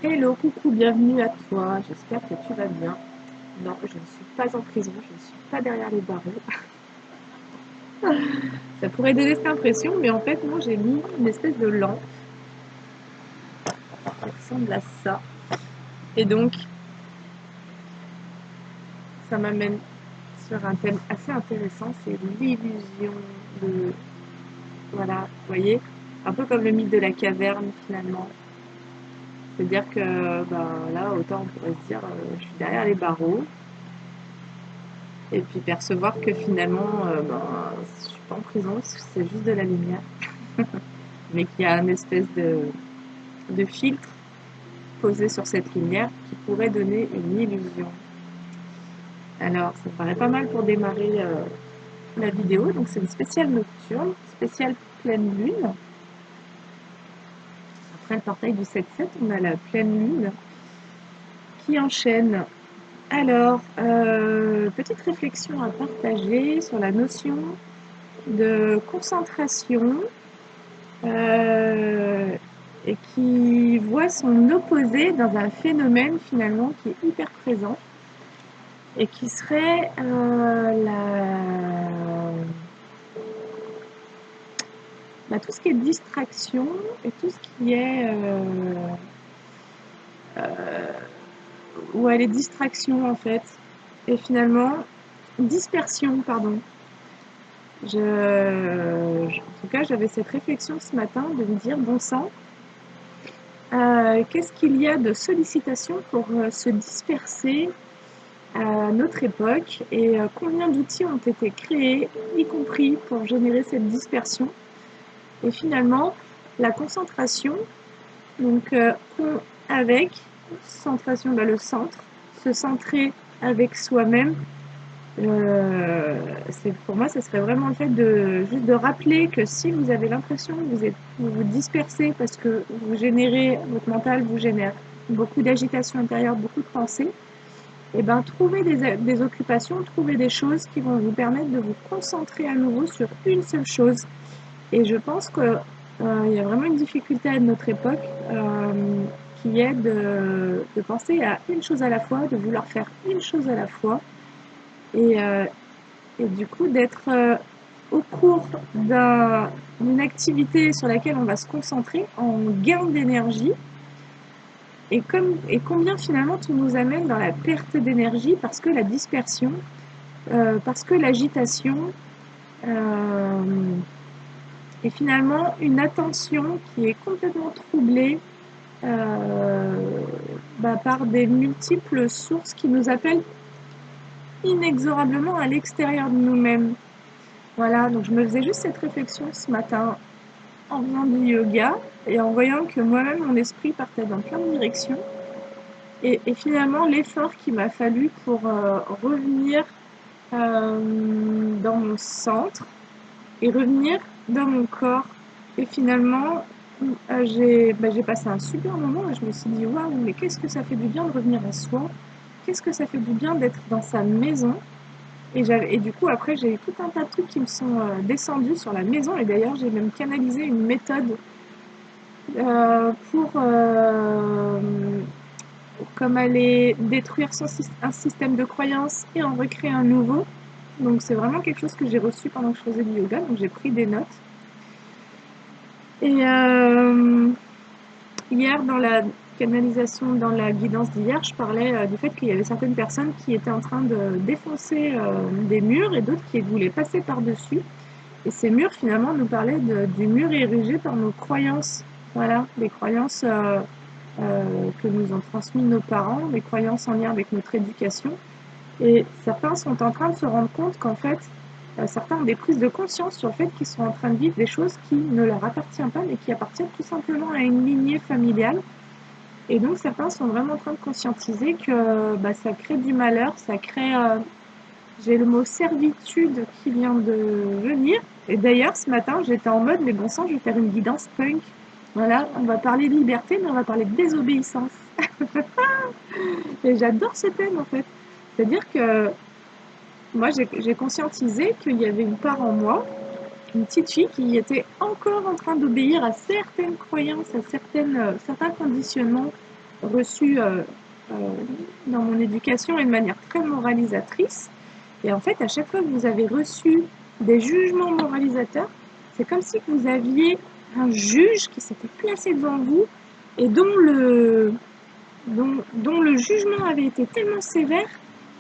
Hello, coucou, bienvenue à toi. J'espère que tu vas bien. Non, je ne suis pas en prison, je ne suis pas derrière les barreaux. Ça pourrait donner cette impression, mais en fait, moi, j'ai mis une espèce de lampe qui ressemble à ça. Et donc, ça m'amène sur un thème assez intéressant, c'est l'illusion de... Voilà, vous voyez, un peu comme le mythe de la caverne, finalement. C'est-à-dire que, ben, là, autant on pourrait se dire, je suis derrière les barreaux, et puis percevoir que finalement, ben, je suis pas en prison, c'est juste de la lumière, mais qu'il y a une espèce de filtre posé sur cette lumière qui pourrait donner une illusion. Alors, ça me paraît pas mal pour démarrer la vidéo. Donc, c'est une spéciale nocturne, spéciale pleine lune. Après le portail du 7-7, on a la pleine lune qui enchaîne. Alors, petite réflexion à partager sur la notion de concentration et qui voit son opposé dans un phénomène finalement qui est hyper présent et qui serait tout ce qui est distraction et tout ce qui est les distractions en fait, et finalement dispersion, pardon. En tout cas, j'avais cette réflexion ce matin de me dire, bon sang, qu'est-ce qu'il y a de sollicitation pour se disperser à notre époque, et combien d'outils ont été créés, y compris pour générer cette dispersion. Et finalement, la concentration, donc avec concentration, le centre, se centrer avec soi-même. Pour moi, ce serait vraiment le fait juste de rappeler que si vous avez l'impression que vous vous dispersez parce que votre mental vous génère beaucoup d'agitation intérieure, beaucoup de pensées, et ben trouvez des occupations, trouvez des choses qui vont vous permettre de vous concentrer à nouveau sur une seule chose. Et je pense qu'il y a vraiment une difficulté à notre époque qui est de penser à une chose à la fois, de vouloir faire une chose à la fois, et du coup d'être au cours d'une activité sur laquelle on va se concentrer en gain d'énergie. Et combien finalement tout nous amène dans la perte d'énergie parce que la dispersion, parce que l'agitation est finalement une attention qui est complètement troublée par des multiples sources qui nous appellent inexorablement à l'extérieur de nous-mêmes. Voilà, donc je me faisais juste cette réflexion ce matin en faisant du yoga et en voyant que moi-même, mon esprit partait dans plein de directions. Et finalement, l'effort qu'il m'a fallu pour revenir dans mon centre et revenir dans mon corps. Et finalement, j'ai passé un super moment et je me suis dit, waouh, mais qu'est-ce que ça fait du bien de revenir à soi, qu'est-ce que ça fait du bien d'être dans sa maison. Et du coup, après, j'ai eu tout un tas de trucs qui me sont descendus sur la maison. Et d'ailleurs, j'ai même canalisé une méthode pour comme aller détruire un système de croyances et en recréer un nouveau. Donc c'est vraiment quelque chose que j'ai reçu pendant que je faisais du yoga, donc j'ai pris des notes. Et hier, dans la canalisation, dans la guidance d'hier, je parlais du fait qu'il y avait certaines personnes qui étaient en train de défoncer des murs et d'autres qui voulaient passer par-dessus. Et ces murs, finalement, nous parlaient du mur érigé par nos croyances. Voilà, les croyances que nous ont transmis nos parents, les croyances en lien avec notre éducation. Et certains sont en train de se rendre compte qu'en fait, certains ont des prises de conscience sur le fait qu'ils sont en train de vivre des choses qui ne leur appartiennent pas, mais qui appartiennent tout simplement à une lignée familiale. Et donc certains sont vraiment en train de conscientiser que ça crée du malheur, ça crée... j'ai le mot servitude qui vient de venir. Et d'ailleurs, ce matin, j'étais en mode, mais bon sang, je vais faire une guidance punk. Voilà, on va parler de liberté, mais on va parler de désobéissance. Et j'adore ce thème, en fait. C'est-à-dire que moi, j'ai conscientisé qu'il y avait une part en moi, une petite fille qui était encore en train d'obéir à certaines croyances, à certains conditionnements reçue dans mon éducation et de manière très moralisatrice. Et en fait, à chaque fois que vous avez reçu des jugements moralisateurs, c'est comme si vous aviez un juge qui s'était placé devant vous et dont le jugement avait été tellement sévère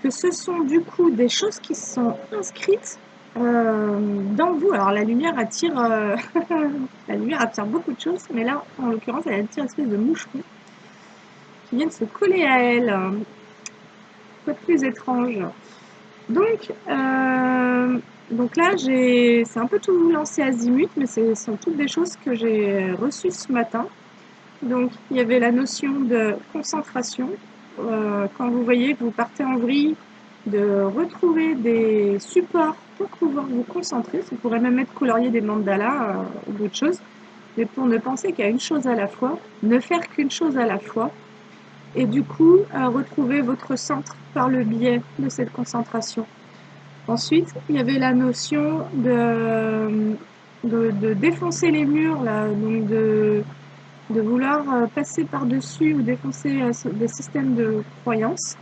que ce sont du coup des choses qui sont inscrites dans vous. Alors la lumière attire, la lumière attire beaucoup de choses, mais là, en l'occurrence, elle attire une espèce de moucheron qui viennent se coller à elle. Un peu plus étrange. Donc là, c'est un peu tout lancé azimut, mais ce sont toutes des choses que j'ai reçues ce matin. Donc, il y avait la notion de concentration. Quand vous voyez que vous partez en vrille, de retrouver des supports pour pouvoir vous concentrer. Ça pourrait même être colorier des mandalas ou d'autres choses. Mais pour ne penser qu'à une chose à la fois, ne faire qu'une chose à la fois, et du coup, retrouver votre centre par le biais de cette concentration. Ensuite, il y avait la notion de défoncer les murs, là, donc de vouloir passer par-dessus ou défoncer des systèmes de croyances.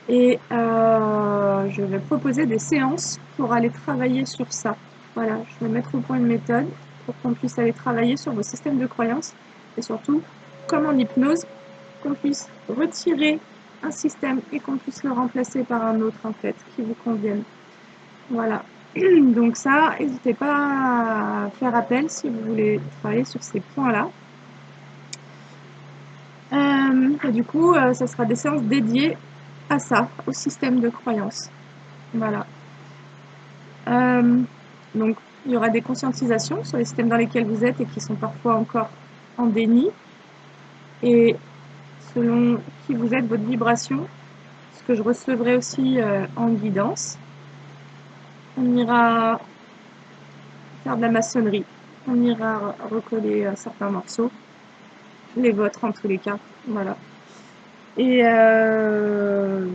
Et je vais proposer des séances pour aller travailler sur ça. Voilà, je vais mettre au point une méthode pour qu'on puisse aller travailler sur vos systèmes de croyances et surtout, comme en hypnose, qu'on puisse retirer un système et qu'on puisse le remplacer par un autre en fait, qui vous convienne. Voilà. Donc ça, n'hésitez pas à faire appel si vous voulez travailler sur ces points-là. Et du coup, ça sera des séances dédiées à ça, au système de croyance. Voilà. Donc, il y aura des conscientisations sur les systèmes dans lesquels vous êtes et qui sont parfois encore en déni. Et selon qui vous êtes, votre vibration, ce que je recevrai aussi en guidance. On ira faire de la maçonnerie. On ira recoller certains morceaux. Les vôtres en tous les cas. Voilà. Et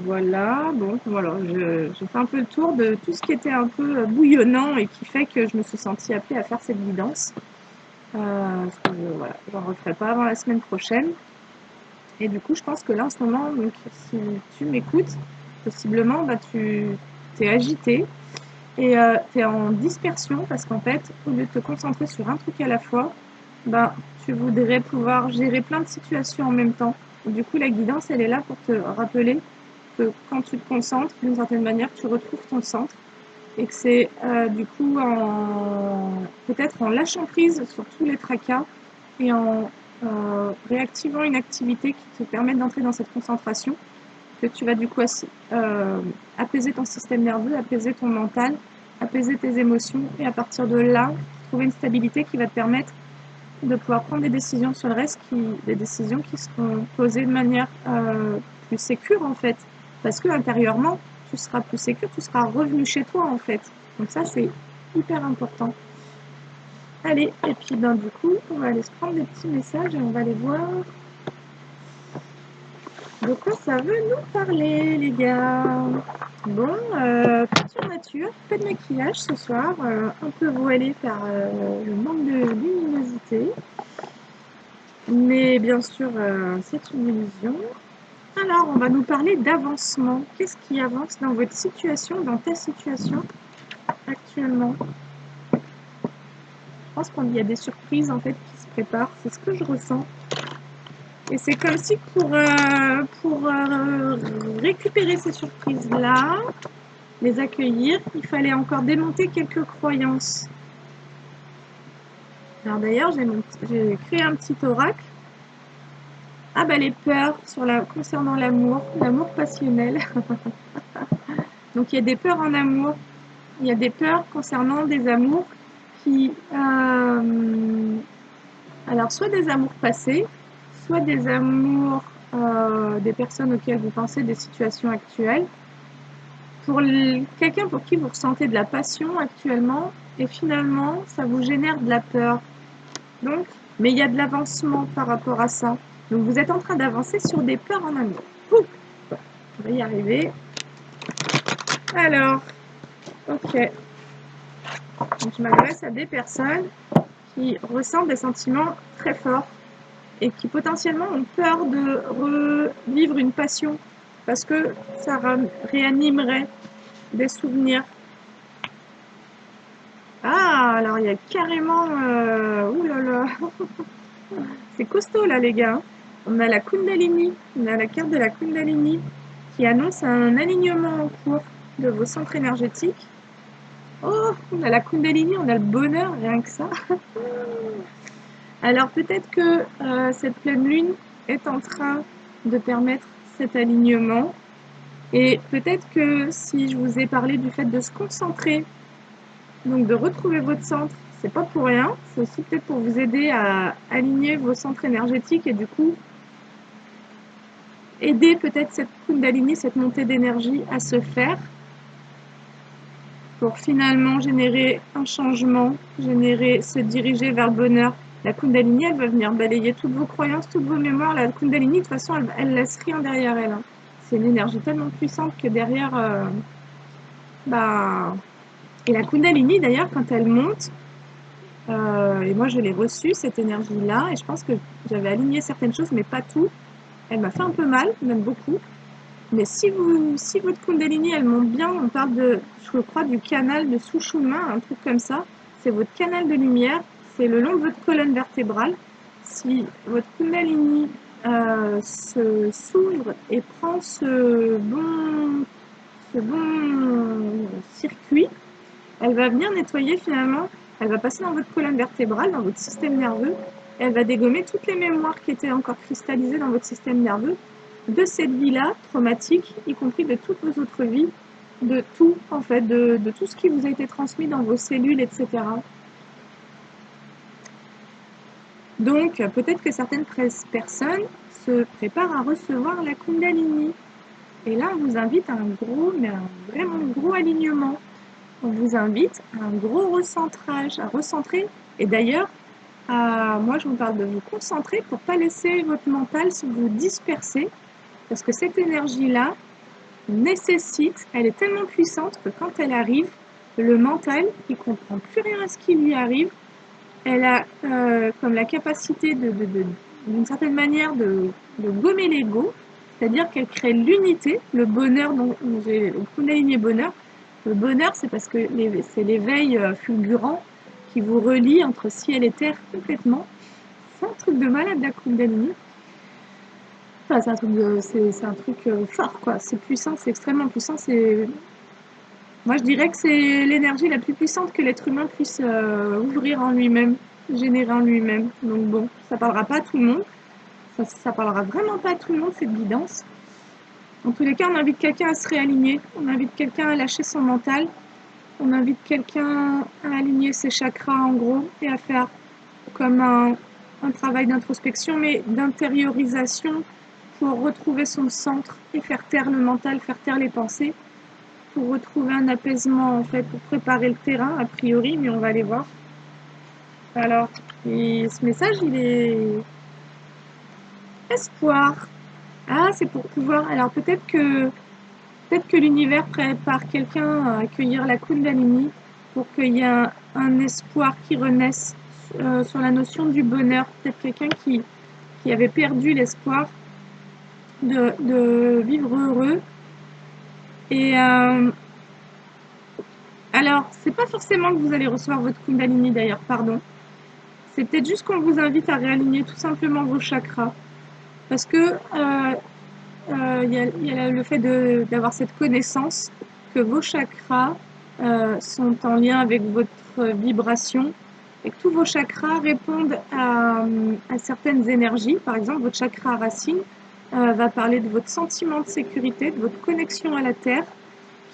voilà, bon, voilà, j'ai fait un peu le tour de tout ce qui était un peu bouillonnant et qui fait que je me suis sentie appelée à faire cette guidance. Parce que voilà, j'en referai pas avant la semaine prochaine. Et du coup, je pense que là, en ce moment, donc, si tu m'écoutes, possiblement, bah, tu es agité et tu es en dispersion parce qu'en fait, au lieu de te concentrer sur un truc à la fois, bah, tu voudrais pouvoir gérer plein de situations en même temps. Du coup, la guidance, elle est là pour te rappeler que quand tu te concentres, d'une certaine manière, tu retrouves ton centre et que c'est du coup peut-être en lâchant prise sur tous les tracas et en réactivant une activité qui te permet d'entrer dans cette concentration que tu vas du coup apaiser ton système nerveux, apaiser ton mental, apaiser tes émotions et à partir de là, trouver une stabilité qui va te permettre de pouvoir prendre des décisions sur le reste, des décisions qui seront posées de manière plus sécure en fait. Parce que intérieurement, tu seras plus sécure, tu seras revenu chez toi en fait. Donc ça, c'est hyper important. Allez, et puis ben, du coup, on va aller se prendre des petits messages et on va aller voir de quoi ça veut nous parler, les gars. Bon, peinture nature, pas de maquillage ce soir, un peu voilé par le manque de luminosité. Mais bien sûr, c'est une illusion. Alors, on va nous parler d'avancement. Qu'est-ce qui avance dans votre situation, dans ta situation actuellement? Je pense qu'il y a des surprises en fait qui se préparent. C'est ce que je ressens. Et c'est comme si pour récupérer ces surprises-là, les accueillir, il fallait encore démonter quelques croyances. Alors d'ailleurs, j'ai créé un petit oracle. Ah bah les peurs concernant l'amour passionnel. Donc il y a des peurs en amour, il y a des peurs concernant des amours qui, alors soit des amours passés, soit des amours des personnes auxquelles vous pensez, des situations actuelles. Pour quelqu'un pour qui vous ressentez de la passion actuellement et finalement ça vous génère de la peur. Donc, mais il y a de l'avancement par rapport à ça. Donc vous êtes en train d'avancer sur des peurs en amour. Ouh, on va y arriver. Alors, ok. Donc, je m'adresse à des personnes qui ressentent des sentiments très forts et qui potentiellement ont peur de revivre une passion parce que ça réanimerait des souvenirs. Ah, alors il y a carrément... ouh là là, c'est costaud là les gars. On a la Kundalini, on a la carte de la Kundalini qui annonce un alignement en cours de vos centres énergétiques. Oh, on a la Kundalini, on a le bonheur, rien que ça. Alors peut-être que cette pleine lune est en train de permettre cet alignement. Et peut-être que si je vous ai parlé du fait de se concentrer, donc de retrouver votre centre, c'est pas pour rien, c'est aussi peut-être pour vous aider à aligner vos centres énergétiques et du coup aider peut-être cette Kundalini, cette montée d'énergie à se faire pour finalement générer un changement, se diriger vers le bonheur. La Kundalini, elle va venir balayer toutes vos croyances, toutes vos mémoires. La Kundalini, de toute façon, elle laisse rien derrière elle. Hein. C'est une énergie tellement puissante que derrière... Et la Kundalini, d'ailleurs, quand elle monte, et moi je l'ai reçue, cette énergie-là, et je pense que j'avais aligné certaines choses, mais pas tout. Elle m'a fait un peu mal, même beaucoup. Mais si votre Kundalini, elle monte bien, on parle de, je crois, du canal de Sushumna, un truc comme ça. C'est votre canal de lumière, c'est le long de votre colonne vertébrale. Si votre Kundalini s'ouvre et prend ce bon circuit, elle va venir nettoyer finalement, elle va passer dans votre colonne vertébrale, dans votre système nerveux, et elle va dégommer toutes les mémoires qui étaient encore cristallisées dans votre système nerveux de cette vie-là, traumatique, y compris de toutes vos autres vies, de tout en fait, de tout ce qui vous a été transmis dans vos cellules, etc. Donc peut-être que certaines personnes se préparent à recevoir la Kundalini. Et là, on vous invite à un gros, mais un vraiment gros alignement. On vous invite à un gros recentrage, à recentrer. Et d'ailleurs, moi, je vous parle de vous concentrer pour ne pas laisser votre mental se vous disperser. Parce que cette énergie-là nécessite, elle est tellement puissante que quand elle arrive, le mental, il ne comprend plus rien à ce qui lui arrive. Elle a comme la capacité d'une certaine manière de gommer l'ego, c'est-à-dire qu'elle crée l'unité, le bonheur, dont j'ai le Kundalini bonheur. Le bonheur, c'est parce que c'est l'éveil fulgurant qui vous relie entre ciel et terre complètement. C'est un truc de malade la Kundalini. Enfin, c'est un truc fort, quoi. C'est puissant, c'est extrêmement puissant. Moi, je dirais que c'est l'énergie la plus puissante que l'être humain puisse ouvrir en lui-même, générer en lui-même. Donc bon, ça parlera pas à tout le monde. Ça parlera vraiment pas à tout le monde, cette guidance. En tous les cas, on invite quelqu'un à se réaligner. On invite quelqu'un à lâcher son mental. On invite quelqu'un à aligner ses chakras, en gros, et à faire comme un travail d'introspection, mais d'intériorisation pour retrouver son centre et faire taire le mental, faire taire les pensées, pour retrouver un apaisement, en fait, pour préparer le terrain, a priori, mais on va aller voir. Alors, et ce message, il est espoir. Ah, c'est pour pouvoir... Alors, peut-être que l'univers prépare quelqu'un à accueillir la Kundalini pour qu'il y ait un espoir qui renaisse sur la notion du bonheur. Peut-être quelqu'un qui avait perdu l'espoir de vivre heureux. Et alors, c'est pas forcément que vous allez recevoir votre Kundalini d'ailleurs, pardon. C'est peut-être juste qu'on vous invite à réaligner tout simplement vos chakras. Parce que y a le fait d'avoir cette connaissance que vos chakras sont en lien avec votre vibration et que tous vos chakras répondent à certaines énergies. Par exemple, votre chakra racine va parler de votre sentiment de sécurité, de votre connexion à la terre,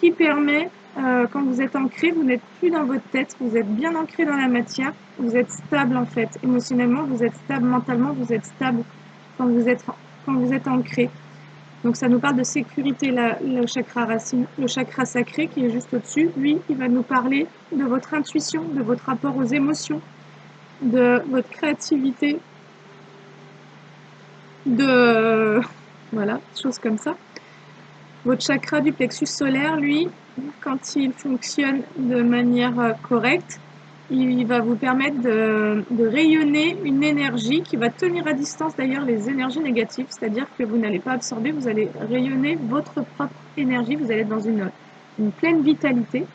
qui permet, quand vous êtes ancré, vous n'êtes plus dans votre tête, vous êtes bien ancré dans la matière, vous êtes stable en fait. Émotionnellement, vous êtes stable, mentalement, vous êtes stable quand vous êtes ancré. Donc ça nous parle de sécurité, le chakra racine. Le chakra sacré qui est juste au-dessus, lui, il va nous parler de votre intuition, de votre rapport aux émotions, de votre créativité, de... voilà, choses comme ça. Votre chakra du plexus solaire, lui, quand il fonctionne de manière correcte, il va vous permettre de rayonner une énergie qui va tenir à distance d'ailleurs les énergies négatives, c'est-à-dire que vous n'allez pas absorber, vous allez rayonner votre propre énergie, vous allez être dans une pleine vitalité.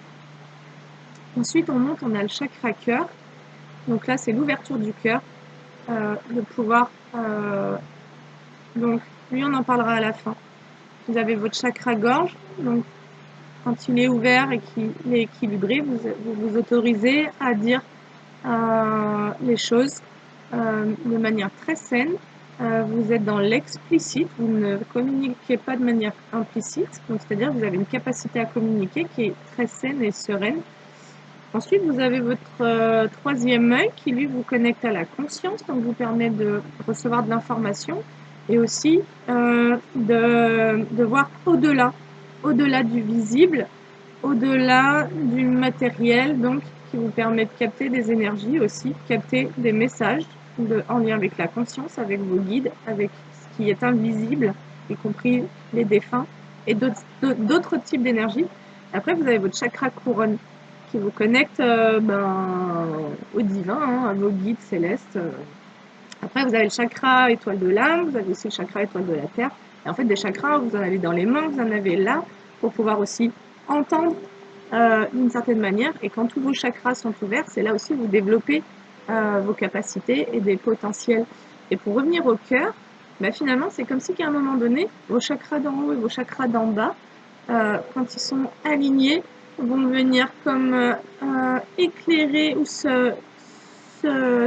Ensuite, on monte, on a le chakra cœur. Donc là, c'est l'ouverture du cœur, de pouvoir... donc, lui, on en parlera à la fin. Vous avez votre chakra gorge, donc quand il est ouvert et qu'il est équilibré, vous vous autorisez à dire les choses de manière très saine. Vous êtes dans l'explicite, vous ne communiquez pas de manière implicite, donc c'est-à-dire que vous avez une capacité à communiquer qui est très saine et sereine. Ensuite, vous avez votre troisième œil qui, lui, vous connecte à la conscience, donc vous permet de recevoir de l'information et aussi de voir au-delà du visible, au-delà du matériel, donc qui vous permet de capter des énergies aussi, capter des messages en lien avec la conscience, avec vos guides, avec ce qui est invisible, y compris les défunts et d'autres types d'énergie. Après, vous avez votre chakra couronne qui vous connecte au divin, hein, à vos guides célestes. Après, vous avez le chakra étoile de l'âme, vous avez aussi le chakra étoile de la terre. Et en fait, des chakras, vous en avez dans les mains, vous en avez là, pour pouvoir aussi entendre d'une certaine manière. Et quand tous vos chakras sont ouverts, c'est là aussi que vous développez vos capacités et des potentiels. Et pour revenir au cœur, finalement, c'est comme si qu'à un moment donné, vos chakras d'en haut et vos chakras d'en bas, quand ils sont alignés, vont venir comme éclairer ou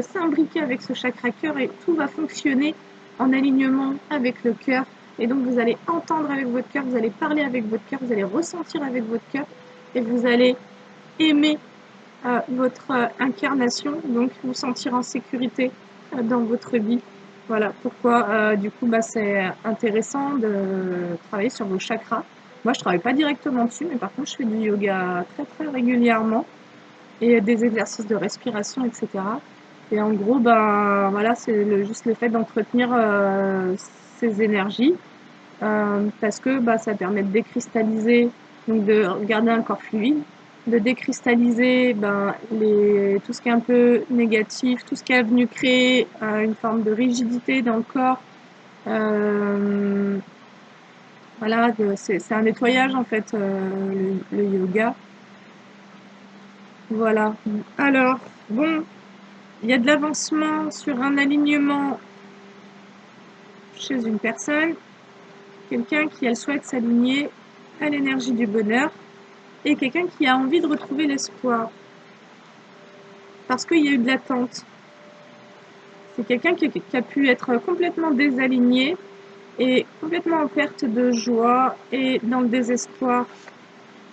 s'imbriquer avec ce chakra cœur et tout va fonctionner en alignement avec le cœur. Et donc vous allez entendre avec votre cœur, vous allez parler avec votre cœur, vous allez ressentir avec votre cœur et vous allez aimer votre incarnation, donc vous sentir en sécurité dans votre vie. Voilà pourquoi du coup c'est intéressant de travailler sur vos chakras. Moi je travaille pas directement dessus, mais par contre je fais du yoga très très régulièrement et des exercices de respiration, etc. Et en gros, voilà, c'est juste le fait d'entretenir ces énergies parce que ça permet de décristalliser, donc de garder un corps fluide, de décristalliser tout ce qui est un peu négatif, tout ce qui est venu créer une forme de rigidité dans le corps. Voilà, c'est un nettoyage en fait, le yoga. Voilà. Alors, bon, il y a de l'avancement sur un alignement chez une personne, quelqu'un qui elle souhaite s'aligner à l'énergie du bonheur et quelqu'un qui a envie de retrouver l'espoir parce qu'il y a eu de l'attente. C'est quelqu'un qui a pu être complètement désaligné et complètement en perte de joie et dans le désespoir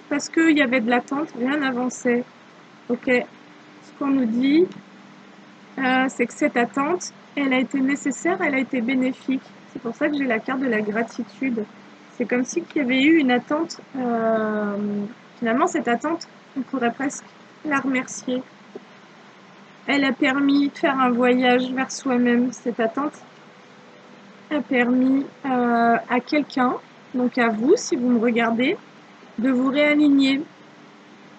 parce qu'il y avait de l'attente, rien n'avançait. Ok, ce qu'on nous dit, c'est que cette attente, elle a été nécessaire, elle a été bénéfique. C'est pour ça que j'ai la carte de la gratitude. C'est comme si il y avait eu une attente. Finalement, cette attente, on pourrait presque la remercier. Elle a permis de faire un voyage vers soi-même. Cette attente a permis à quelqu'un, donc à vous, si vous me regardez, de vous réaligner.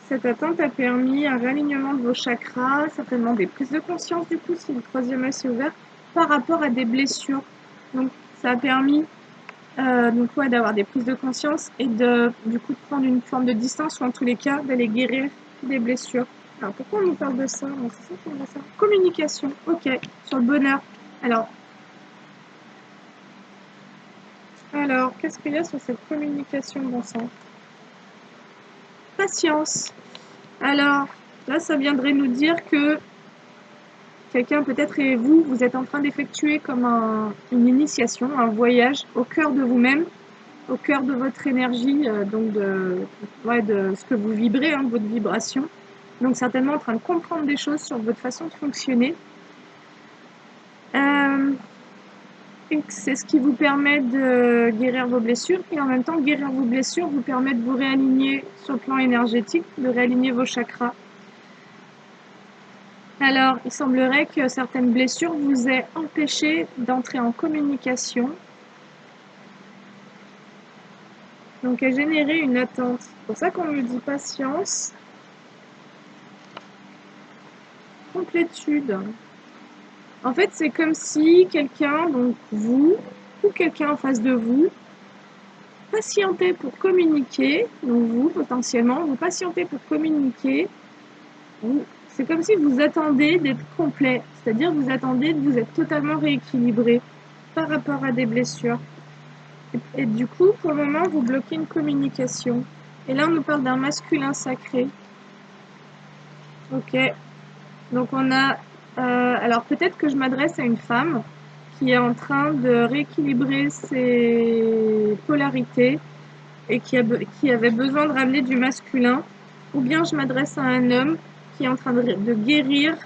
Cette attente a permis un réalignement de vos chakras, certainement des prises de conscience du coup, si le troisième œil s'est ouvert, par rapport à des blessures. Donc ça a permis d'avoir des prises de conscience et du coup de prendre une forme de distance ou en tous les cas d'aller guérir des blessures. Alors pourquoi on nous parle de ça? C'est ça qu'on voit ça. Communication, ok, sur le bonheur. Alors qu'est-ce qu'il y a sur cette communication, bon sang? Patience. Alors, là, ça viendrait nous dire que quelqu'un, peut-être, et vous, vous êtes en train d'effectuer comme une initiation, un voyage au cœur de vous-même, au cœur de votre énergie, donc de ce que vous vibrez, hein, votre vibration. Donc, certainement en train de comprendre des choses sur votre façon de fonctionner. Et c'est ce qui vous permet de guérir vos blessures. Et en même temps, guérir vos blessures vous permet de vous réaligner sur le plan énergétique, de réaligner vos chakras. Alors, il semblerait que certaines blessures vous aient empêché d'entrer en communication, donc à générer une attente. C'est pour ça qu'on nous dit patience. complétude. En fait, c'est comme si quelqu'un, donc vous, ou quelqu'un en face de vous, patientait pour communiquer, donc vous, potentiellement, vous patientez pour communiquer, c'est comme si vous attendez d'être complet, c'est-à-dire vous attendez de vous être totalement rééquilibré par rapport à des blessures. Et du coup, pour le moment, vous bloquez une communication. Et là, on nous parle d'un masculin sacré. Ok. Donc, on a... alors, peut-être que je m'adresse à une femme qui est en train de rééquilibrer ses polarités et qui avait besoin de ramener du masculin. Ou bien je m'adresse à un homme qui est en train de guérir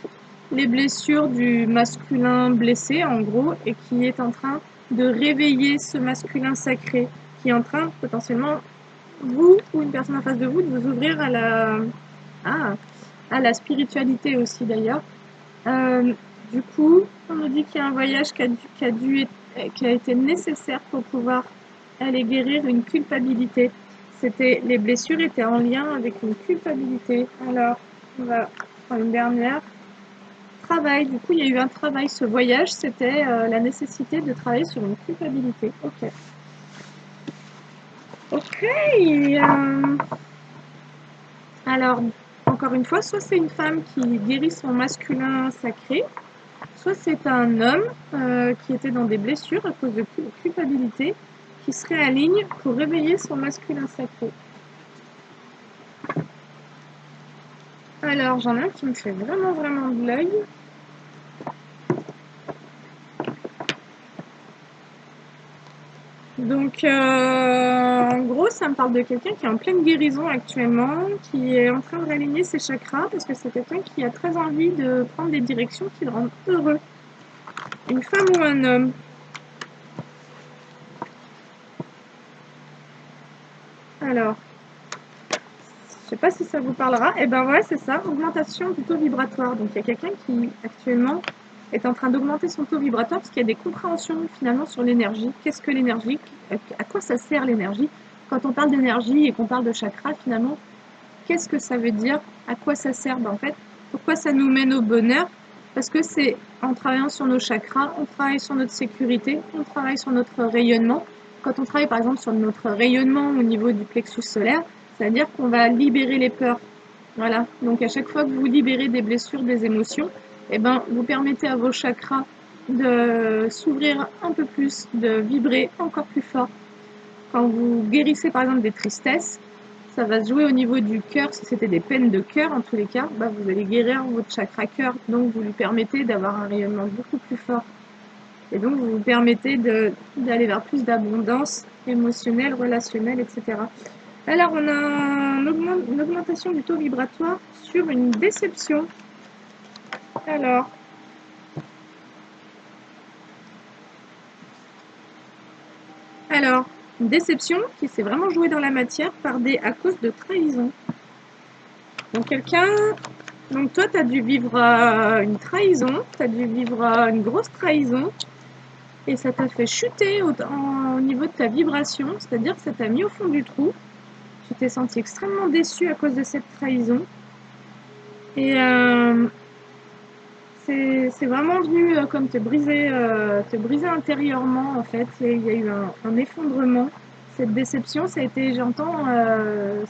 les blessures du masculin blessé, en gros, et qui est en train de réveiller ce masculin sacré, qui est en train, potentiellement, vous ou une personne en face de vous, de vous ouvrir à la spiritualité aussi, d'ailleurs. Du coup, on nous dit qu'il y a un voyage qui a été nécessaire pour pouvoir aller guérir une culpabilité. Les blessures étaient en lien avec une culpabilité. Alors, on va prendre une dernière. Travail, du coup, il y a eu un travail. Ce voyage, c'était la nécessité de travailler sur une culpabilité. Ok. Ok. Alors, encore une fois, soit c'est une femme qui guérit son masculin sacré, soit c'est un homme qui était dans des blessures à cause de culpabilité, qui se réaligne pour réveiller son masculin sacré. Alors, j'en ai un qui me fait vraiment de l'œil. Donc, en gros, ça me parle de quelqu'un qui est en pleine guérison actuellement, qui est en train de réaligner ses chakras, parce que c'est quelqu'un qui a très envie de prendre des directions qui le rendent heureux. Une femme ou un homme? Alors, je sais pas si ça vous parlera. Eh ben ouais, c'est ça, augmentation du taux vibratoire. Donc il y a quelqu'un qui actuellement est en train d'augmenter son taux vibratoire parce qu'il y a des compréhensions finalement sur l'énergie. Qu'est-ce que l'énergie? À quoi ça sert l'énergie? Quand on parle d'énergie et qu'on parle de chakra, finalement, qu'est-ce que ça veut dire? À quoi ça sert? Ben, en fait, pourquoi ça nous mène au bonheur? Parce que c'est en travaillant sur nos chakras, on travaille sur notre sécurité, on travaille sur notre rayonnement. Quand on travaille par exemple sur notre rayonnement au niveau du plexus solaire, c'est-à-dire qu'on va libérer les peurs. Voilà. Donc à chaque fois que vous libérez des blessures, des émotions, eh ben, vous permettez à vos chakras de s'ouvrir un peu plus, de vibrer encore plus fort. Quand vous guérissez par exemple des tristesses, ça va se jouer au niveau du cœur. Si c'était des peines de cœur, en tous les cas, bah, vous allez guérir votre chakra cœur. Donc vous lui permettez d'avoir un rayonnement beaucoup plus fort. Et donc vous vous permettez d'aller vers plus d'abondance émotionnelle, relationnelle, etc. Alors, on a une augmentation du taux vibratoire sur une déception. Alors, une déception qui s'est vraiment jouée dans la matière à cause de trahison. Donc, toi, tu as dû vivre une trahison, tu as dû vivre une grosse trahison, et ça t'a fait chuter au niveau de ta vibration, c'est-à-dire que ça t'a mis au fond du trou. Tu t'es senti extrêmement déçu à cause de cette trahison. Et c'est vraiment venu comme te briser intérieurement, en fait. Il y a eu un effondrement. Cette déception, ça a été, j'entends,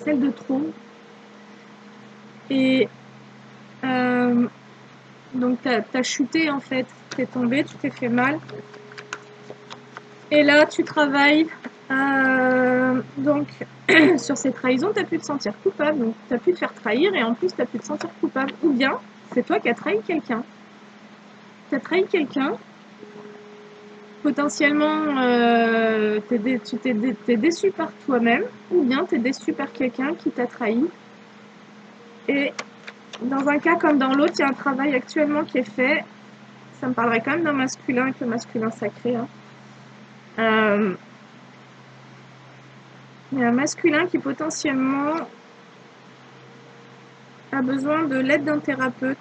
celle de trop. Et donc, t'as chuté, en fait. T'es tombé, tu t'es fait mal. Et là, tu travailles. Donc, sur ces trahisons, tu as pu te sentir coupable. Donc, tu as pu te faire trahir et en plus, tu as pu te sentir coupable. Ou bien, c'est toi qui as trahi quelqu'un. Tu as trahi quelqu'un. Potentiellement, t'es déçu par toi-même. Ou bien, tu es déçu par quelqu'un qui t'a trahi. Et dans un cas comme dans l'autre, il y a un travail actuellement qui est fait. Ça me parlerait quand même d'un masculin avec le masculin sacré. Hein. Il y a un masculin qui potentiellement a besoin de l'aide d'un thérapeute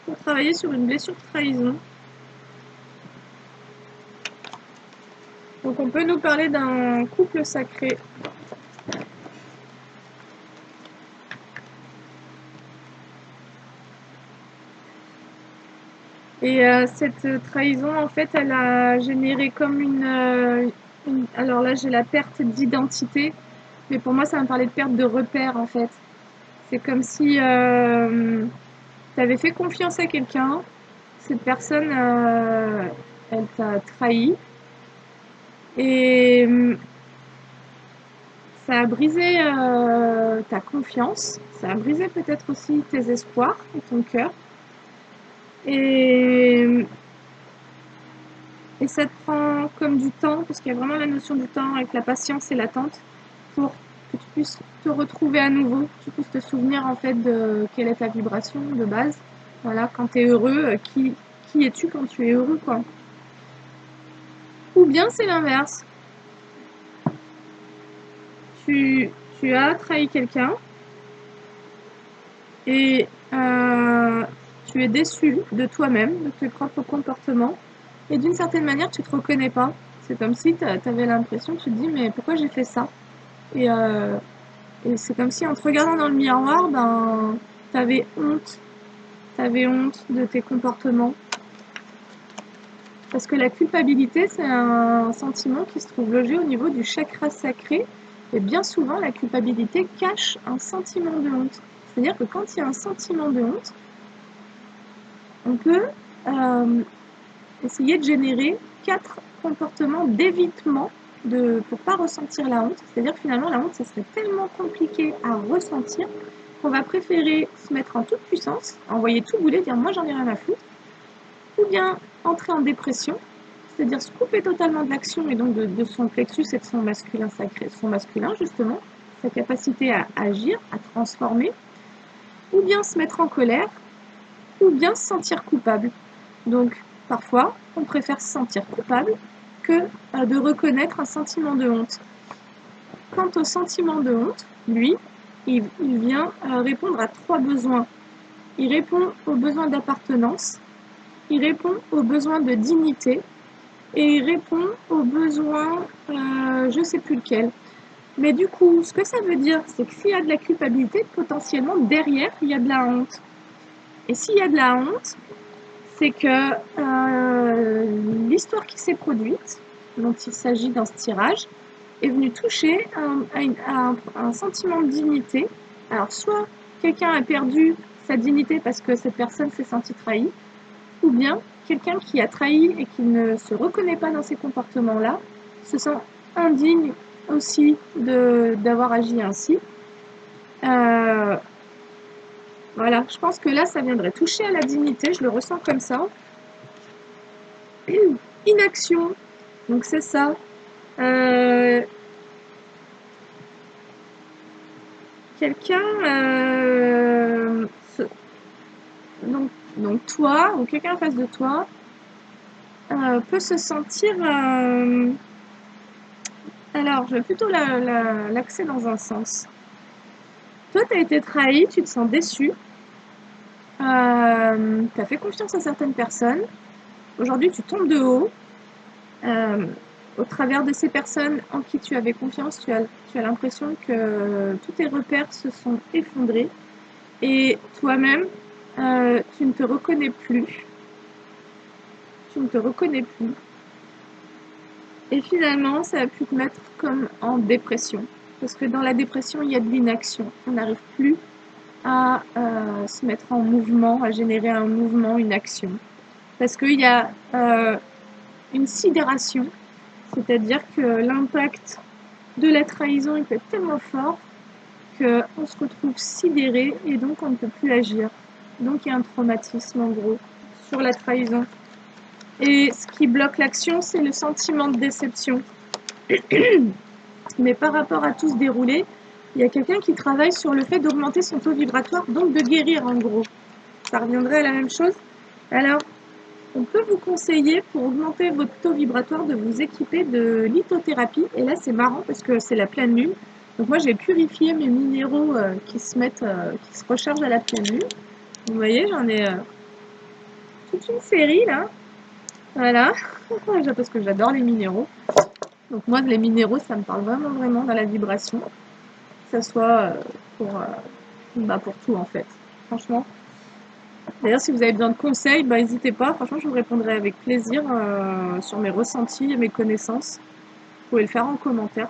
pour travailler sur une blessure de trahison. Donc on peut nous parler d'un couple sacré. Et cette trahison, en fait, elle a généré comme alors là, j'ai la perte d'identité, mais pour moi, ça me parlait de perte de repère, en fait. C'est comme si tu avais fait confiance à quelqu'un, cette personne, elle t'a trahi, et ça a brisé ta confiance, ça a brisé peut-être aussi tes espoirs et ton cœur. Et ça te prend comme du temps, parce qu'il y a vraiment la notion du temps avec la patience et l'attente, pour que tu puisses te retrouver à nouveau, que tu puisses te souvenir en fait de quelle est ta vibration de base. Voilà, quand tu es heureux, qui es-tu quand tu es heureux, quoi. Ou bien c'est l'inverse. Tu as trahi quelqu'un et tu es déçu de toi-même, de tes propres comportements, et d'une certaine manière, tu te reconnais pas. C'est comme si tu avais l'impression, tu te dis, mais pourquoi j'ai fait ça? Et c'est comme si en te regardant dans le miroir, ben, t'avais honte. T'avais honte de tes comportements. Parce que la culpabilité, c'est un sentiment qui se trouve logé au niveau du chakra sacré. Et bien souvent, la culpabilité cache un sentiment de honte. C'est-à-dire que quand il y a un sentiment de honte, on peut essayer de générer 4 comportements d'évitement pour ne pas ressentir la honte. C'est-à-dire que finalement, la honte, ça serait tellement compliqué à ressentir qu'on va préférer se mettre en toute puissance, envoyer tout bouler, dire moi j'en ai rien à foutre, ou bien entrer en dépression, c'est-à-dire se couper totalement de l'action et donc de son plexus et de son masculin sacré, son masculin justement, sa capacité à agir, à transformer, ou bien se mettre en colère, ou bien se sentir coupable. Donc parfois, on préfère se sentir coupable que de reconnaître un sentiment de honte. Quant au sentiment de honte, lui, il vient répondre à 3 besoins. Il répond aux besoins d'appartenance, il répond aux besoins de dignité et il répond aux besoins, je ne sais plus lequel. Mais du coup, ce que ça veut dire, c'est que s'il y a de la culpabilité, potentiellement derrière, il y a de la honte. Et s'il y a de la honte, c'est que l'histoire qui s'est produite, dont il s'agit dans ce tirage, est venue toucher un sentiment de dignité. Alors, soit quelqu'un a perdu sa dignité parce que cette personne s'est sentie trahie, ou bien quelqu'un qui a trahi et qui ne se reconnaît pas dans ces comportements-là se sent indigne aussi d'avoir agi ainsi. Voilà, je pense que là, ça viendrait toucher à la dignité, je le ressens comme ça. Inaction, donc c'est ça. Quelqu'un, donc toi, ou quelqu'un en face de toi, peut se sentir... alors, je vais plutôt l'axer dans un sens. Toi, tu as été trahi, tu te sens déçu, tu as fait confiance à certaines personnes. Aujourd'hui, tu tombes de haut. Au travers de ces personnes en qui tu avais confiance, tu as l'impression que tous tes repères se sont effondrés et toi-même, tu ne te reconnais plus. Tu ne te reconnais plus. Et finalement, ça a pu te mettre comme en dépression. Parce que dans la dépression, il y a de l'inaction. On n'arrive plus à se mettre en mouvement, à générer un mouvement, une action. Parce qu'il y a une sidération, c'est-à-dire que l'impact de la trahison il peut être tellement fort qu'on se retrouve sidéré et donc on ne peut plus agir. Donc il y a un traumatisme en gros sur la trahison. Et ce qui bloque l'action, c'est le sentiment de déception. Mais par rapport à tout ce déroulé, il y a quelqu'un qui travaille sur le fait d'augmenter son taux vibratoire, donc de guérir en gros. Ça reviendrait à la même chose. Alors, on peut vous conseiller, pour augmenter votre taux vibratoire, de vous équiper de lithothérapie. Et là, c'est marrant parce que c'est la pleine lune. Donc moi, j'ai purifié mes minéraux qui se rechargent à la pleine lune. Vous voyez, j'en ai toute une série là. Voilà, parce que j'adore les minéraux. Donc moi, les minéraux, ça me parle vraiment, vraiment dans la vibration. Que ce soit pour tout en fait, franchement. D'ailleurs, si vous avez besoin de conseils, bah, n'hésitez pas. Franchement, je vous répondrai avec plaisir sur mes ressentis et mes connaissances. Vous pouvez le faire en commentaire,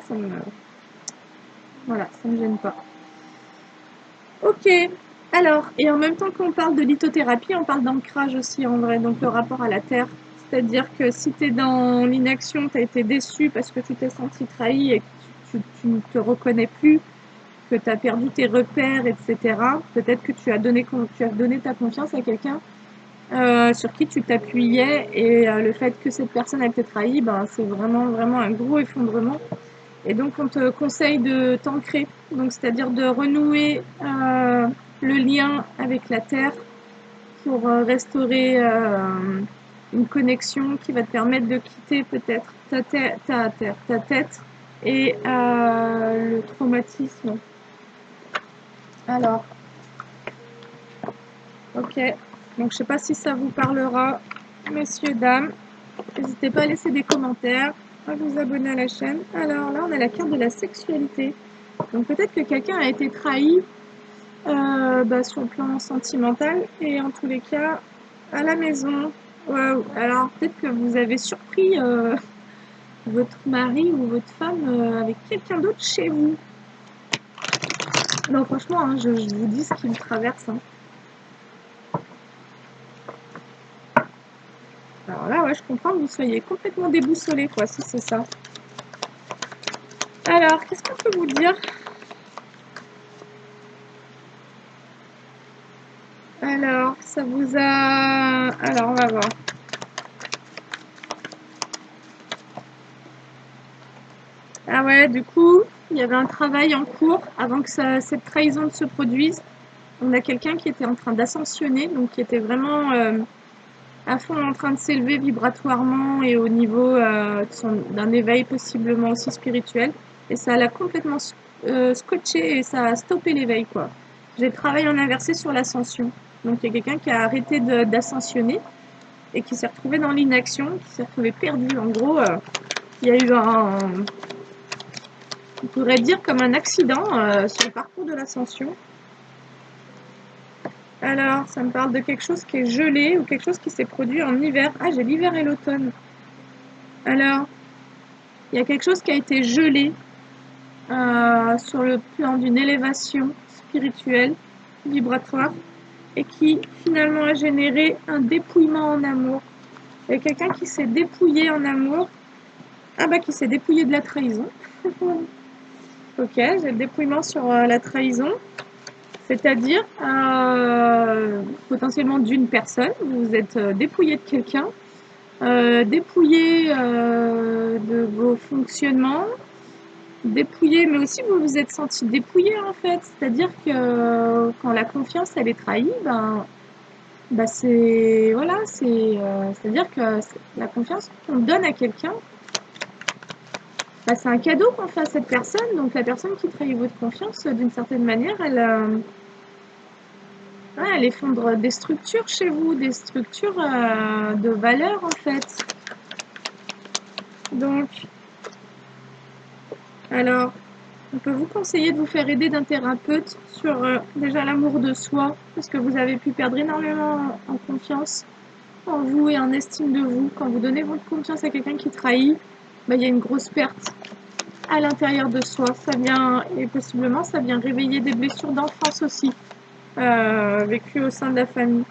voilà, ça me gêne pas. Ok, alors, et en même temps qu'on parle de lithothérapie, on parle d'ancrage aussi en vrai, donc le rapport à la terre. C'est-à-dire que si tu es dans l'inaction, tu as été déçu parce que tu t'es senti trahi et que tu ne te reconnais plus, que tu as perdu tes repères, etc. Peut-être que tu as donné ta confiance à quelqu'un sur qui tu t'appuyais et le fait que cette personne a été trahie, ben, c'est vraiment, vraiment un gros effondrement. Et donc, on te conseille de t'ancrer, donc c'est-à-dire de renouer le lien avec la terre pour restaurer une connexion qui va te permettre de quitter peut-être ta tête et le traumatisme. Alors, ok, donc je sais pas si ça vous parlera, messieurs, dames. N'hésitez pas à laisser des commentaires, à vous abonner à la chaîne. Alors là, on a la carte de la sexualité. Donc peut-être que quelqu'un a été trahi sur le plan sentimental et en tous les cas à la maison. Alors peut-être que vous avez surpris votre mari ou votre femme avec quelqu'un d'autre chez vous. Non, franchement, hein, je vous dis ce qui me traverse. Hein. Alors là, ouais, je comprends que vous soyez complètement déboussolé, quoi, si c'est ça. Alors, qu'est-ce qu'on peut vous dire? Alors, ça vous a... Alors, on va voir. Ah ouais, du coup, il y avait un travail en cours avant que cette trahison ne se produise. On a quelqu'un qui était en train d'ascensionner, donc qui était vraiment à fond en train de s'élever vibratoirement et au niveau d'un éveil possiblement aussi spirituel. Et ça l'a complètement scotché et ça a stoppé l'éveil, quoi. J'ai travaillé en inversé sur l'ascension. Donc il y a quelqu'un qui a arrêté d'ascensionner et qui s'est retrouvé dans l'inaction, qui s'est retrouvé perdu. En gros, il y a eu on pourrait dire comme un accident sur le parcours de l'ascension. Alors, ça me parle de quelque chose qui est gelé ou quelque chose qui s'est produit en hiver. Ah, j'ai l'hiver et l'automne. Alors, il y a quelque chose qui a été gelé sur le plan d'une élévation spirituelle, vibratoire, et qui finalement a généré un dépouillement en amour. Il y a quelqu'un qui s'est dépouillé en amour. Ah bah qui s'est dépouillé de la trahison. Ok, j'ai le dépouillement sur la trahison. C'est-à-dire potentiellement d'une personne, vous vous êtes dépouillé de quelqu'un, dépouillé de vos fonctionnements, dépouillé, mais aussi vous vous êtes senti dépouillé en fait. C'est-à-dire que quand la confiance elle est trahie, c'est voilà, c'est-à-dire que la confiance qu'on donne à quelqu'un, c'est un cadeau qu'on fait à cette personne. Donc la personne qui trahit votre confiance, d'une certaine manière, elle effondre des structures chez vous, des structures de valeur en fait. Donc, alors, on peut vous conseiller de vous faire aider d'un thérapeute sur déjà l'amour de soi, parce que vous avez pu perdre énormément en confiance en vous et en estime de vous. Quand vous donnez votre confiance à quelqu'un qui trahit, il y a une grosse perte à l'intérieur de soi. Ça vient, et possiblement, ça vient réveiller des blessures d'enfance aussi, vécues au sein de la famille.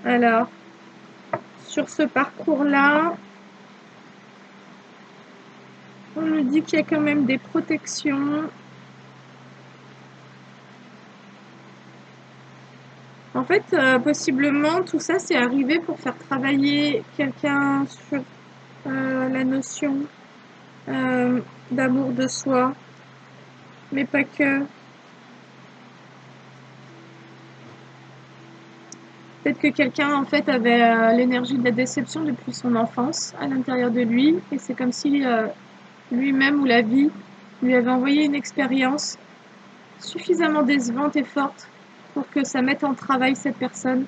Alors, sur ce parcours-là, on nous dit qu'il y a quand même des protections. En fait, possiblement, tout ça, c'est arrivé pour faire travailler quelqu'un sur la notion d'amour de soi, mais pas que. Peut-être que quelqu'un, en fait, avait l'énergie de la déception depuis son enfance à l'intérieur de lui, et c'est comme si lui-même ou la vie lui avait envoyé une expérience suffisamment décevante et forte pour que ça mette en travail cette personne.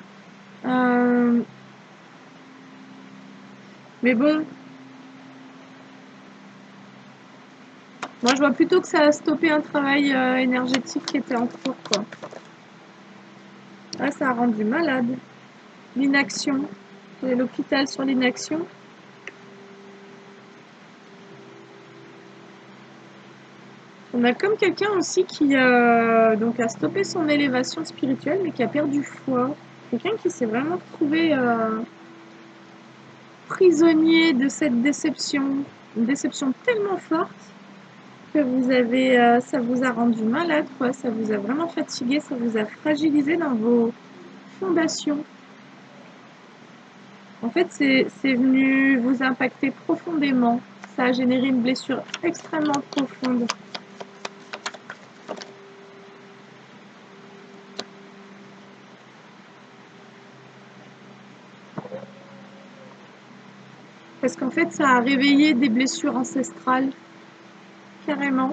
Mais bon, moi je vois plutôt que ça a stoppé un travail énergétique qui était en cours, quoi. Ah, ça a rendu malade. L'inaction. Et l'hôpital sur l'inaction. On a comme quelqu'un aussi qui donc a stoppé son élévation spirituelle, mais qui a perdu foi. Quelqu'un qui s'est vraiment retrouvé prisonnier de cette déception. Une déception tellement forte que vous avez, ça vous a rendu malade, quoi. Ça vous a vraiment fatigué, ça vous a fragilisé dans vos fondations. En fait, c'est venu vous impacter profondément. Ça a généré une blessure extrêmement profonde. Parce qu'en fait, ça a réveillé des blessures ancestrales, carrément.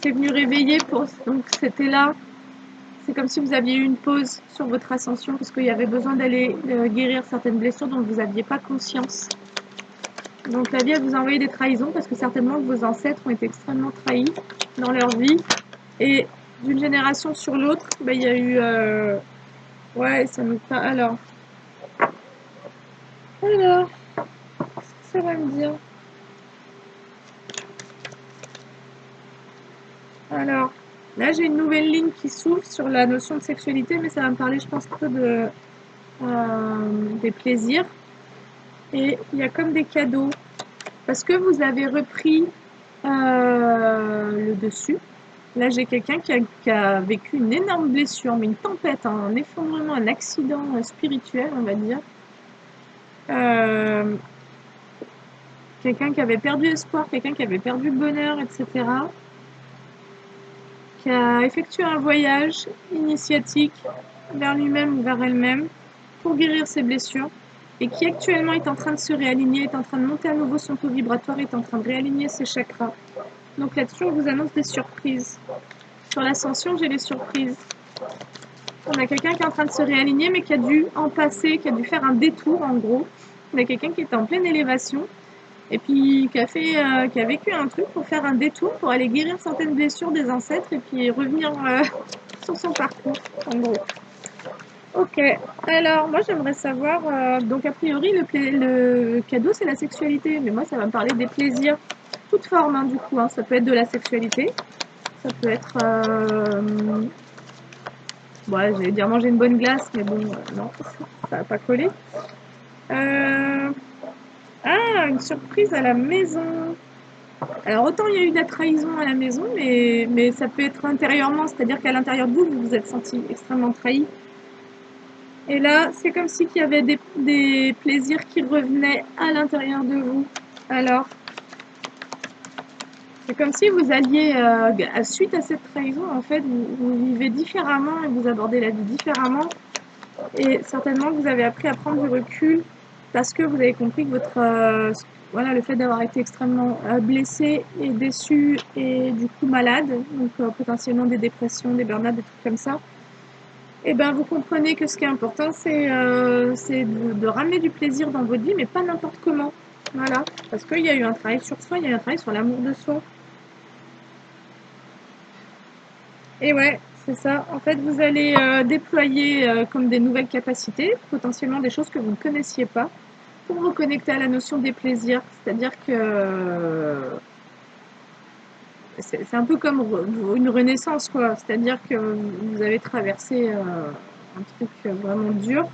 C'est venu réveiller donc c'était là. C'est comme si vous aviez eu une pause sur votre ascension parce qu'il y avait besoin d'aller guérir certaines blessures dont vous n'aviez pas conscience. Donc la vie, elle vous a envoyé des trahisons parce que certainement vos ancêtres ont été extrêmement trahis dans leur vie. Et d'une génération sur l'autre, bah, il y a eu... Ouais, ça nous parle. Alors, qu'est-ce que ça va me dire? Alors, là, j'ai une nouvelle ligne qui s'ouvre sur la notion de sexualité, mais ça va me parler, je pense, plutôt des plaisirs. Et il y a comme des cadeaux. Parce que vous avez repris le dessus. Là, j'ai quelqu'un qui a vécu une énorme blessure, mais une tempête, un effondrement, un accident spirituel, on va dire. Quelqu'un qui avait perdu espoir, quelqu'un qui avait perdu le bonheur, etc. Qui a effectué un voyage initiatique vers lui-même ou vers elle-même pour guérir ses blessures et qui actuellement est en train de se réaligner, est en train de monter à nouveau son taux vibratoire, est en train de réaligner ses chakras. Donc là-dessus, on vous annonce des surprises. Sur l'ascension, j'ai les surprises. On a quelqu'un qui est en train de se réaligner, mais qui a dû en passer, qui a dû faire un détour en gros. On a quelqu'un qui est en pleine élévation et puis qui a vécu un truc pour faire un détour, pour aller guérir certaines blessures des ancêtres et puis revenir sur son parcours, en gros. Ok, alors moi j'aimerais savoir, donc a priori le cadeau c'est la sexualité, mais moi ça va me parler des plaisirs, toute forme hein, du coup, hein. Ça peut être de la sexualité, ça peut être, ouais, j'allais dire manger une bonne glace, mais bon, non, ça va pas coller. Ah, une surprise à la maison. Alors autant il y a eu de la trahison à la maison, mais ça peut être intérieurement, c'est-à-dire qu'à l'intérieur de vous, vous vous êtes senti extrêmement trahi. Et là, c'est comme si il y avait des plaisirs qui revenaient à l'intérieur de vous. Alors, c'est comme si vous alliez, suite à cette trahison, en fait, vous vivez différemment et vous abordez la vie différemment. Et certainement, vous avez appris à prendre du recul parce que vous avez compris que voilà, le fait d'avoir été extrêmement blessé et déçu et du coup malade, donc potentiellement des dépressions, des burn-out, des trucs comme ça, et ben vous comprenez que ce qui est important, c'est de ramener du plaisir dans votre vie, mais pas n'importe comment. Voilà, parce qu'il y a eu un travail sur soi, il y a eu un travail sur l'amour de soi. Et ouais, c'est ça. En fait, vous allez déployer comme des nouvelles capacités, potentiellement des choses que vous ne connaissiez pas, pour vous connecter à la notion des plaisirs. C'est-à-dire que c'est un peu comme une renaissance, quoi. C'est-à-dire que vous avez traversé un truc vraiment dur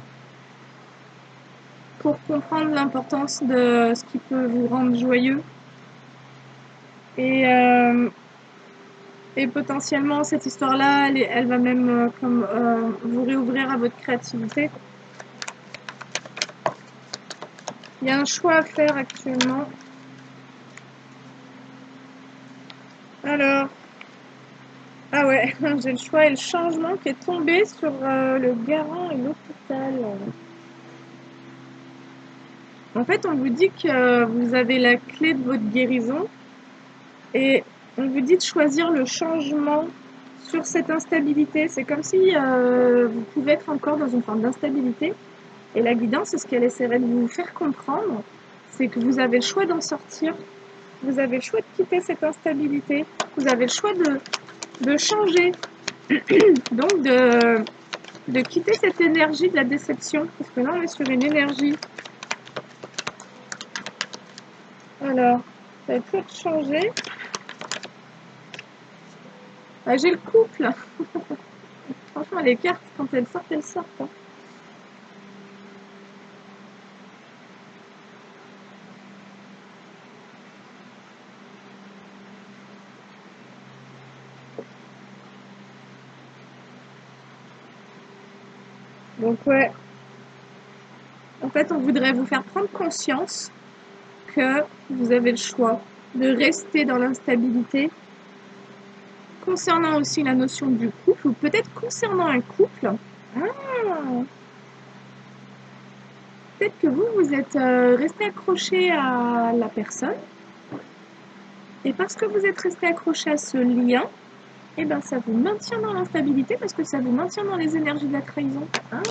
pour comprendre l'importance de ce qui peut vous rendre joyeux. Et, euh, et potentiellement, cette histoire-là, elle va même vous réouvrir à votre créativité. Il y a un choix à faire actuellement. Alors, ah ouais, j'ai le choix et le changement qui est tombé sur le garant et l'hôpital. En fait, on vous dit que vous avez la clé de votre guérison et on vous dit de choisir le changement sur cette instabilité. C'est comme si vous pouvez être encore dans une forme d'instabilité et la guidance, c'est ce qu'elle essaierait de vous faire comprendre, c'est que vous avez le choix d'en sortir, vous avez le choix de quitter cette instabilité, vous avez le choix de changer, donc de quitter cette énergie de la déception, parce que là on est sur une énergie. Alors, ça va peut-être changer. Ah, j'ai le couple. Franchement, les cartes, quand elles sortent, elles sortent. Hein. Donc ouais, en fait, on voudrait vous faire prendre conscience que vous avez le choix de rester dans l'instabilité. Concernant aussi la notion du couple, ou peut-être concernant un couple. Ah, peut-être que vous êtes resté accroché à la personne. Et parce que vous êtes resté accroché à ce lien, eh ben, ça vous maintient dans l'instabilité parce que ça vous maintient dans les énergies de la trahison. Ah.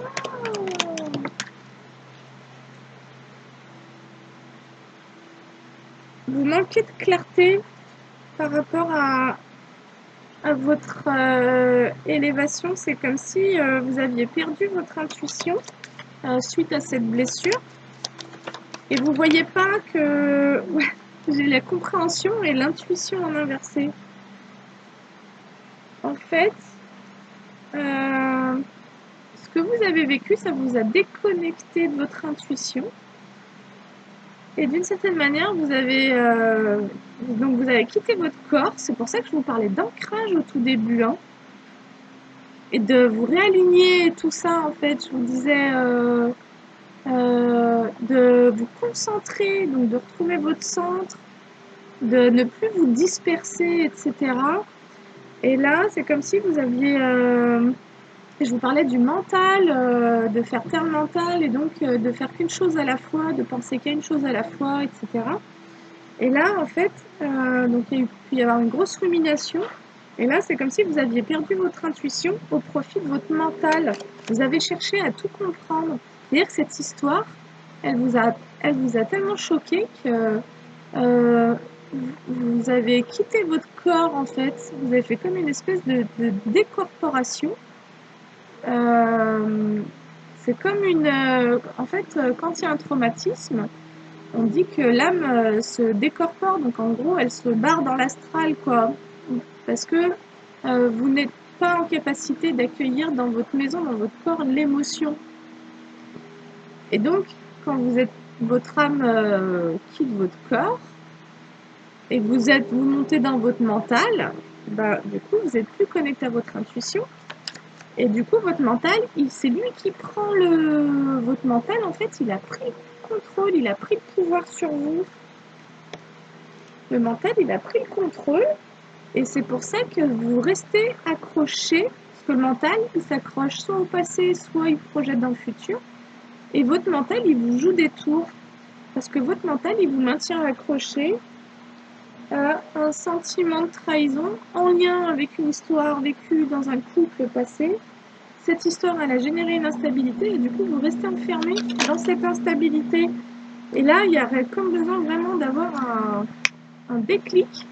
Vous manquez de clarté par rapport à votre élévation. C'est comme si vous aviez perdu votre intuition suite à cette blessure. Et vous voyez pas que ouais, j'ai la compréhension et l'intuition en inversé. En fait, ce que vous avez vécu, ça vous a déconnecté de votre intuition. Et d'une certaine manière, vous avez quitté votre corps. C'est pour ça que je vous parlais d'ancrage au tout début. Hein, et de vous réaligner tout ça, en fait. Je vous disais de vous concentrer, donc de retrouver votre centre, de ne plus vous disperser, etc. Et là, c'est comme si vous aviez... je vous parlais du mental, de faire taire le mental et donc de faire qu'une chose à la fois, de penser qu'à une chose à la fois, etc. Et là, en fait, donc il y a pu y avoir une grosse rumination. Et là, c'est comme si vous aviez perdu votre intuition au profit de votre mental. Vous avez cherché à tout comprendre. C'est-à-dire que cette histoire, elle vous a tellement choqué que vous avez quitté votre corps, en fait. Vous avez fait comme une espèce de décorporation. C'est comme une... en fait, quand il y a un traumatisme, on dit que l'âme se décorpore, donc en gros, elle se barre dans l'astral, quoi. Parce que vous n'êtes pas en capacité d'accueillir dans votre maison, dans votre corps, l'émotion. Et donc, quand votre âme quitte votre corps, et que vous montez dans votre mental, bah, du coup, vous n'êtes plus connecté à votre intuition. Et du coup, votre mental, c'est lui qui prend votre mental, en fait, il a pris le contrôle, il a pris le pouvoir sur vous. Le mental, il a pris le contrôle et c'est pour ça que vous restez accroché, parce que le mental, il s'accroche soit au passé, soit il projette dans le futur. Et votre mental, il vous joue des tours, parce que votre mental, il vous maintient accroché à un sentiment de trahison en lien avec une histoire vécue dans un couple passé. Cette histoire, elle a généré une instabilité et du coup, vous restez enfermé dans cette instabilité. Et là, il y aurait comme besoin vraiment d'avoir un déclic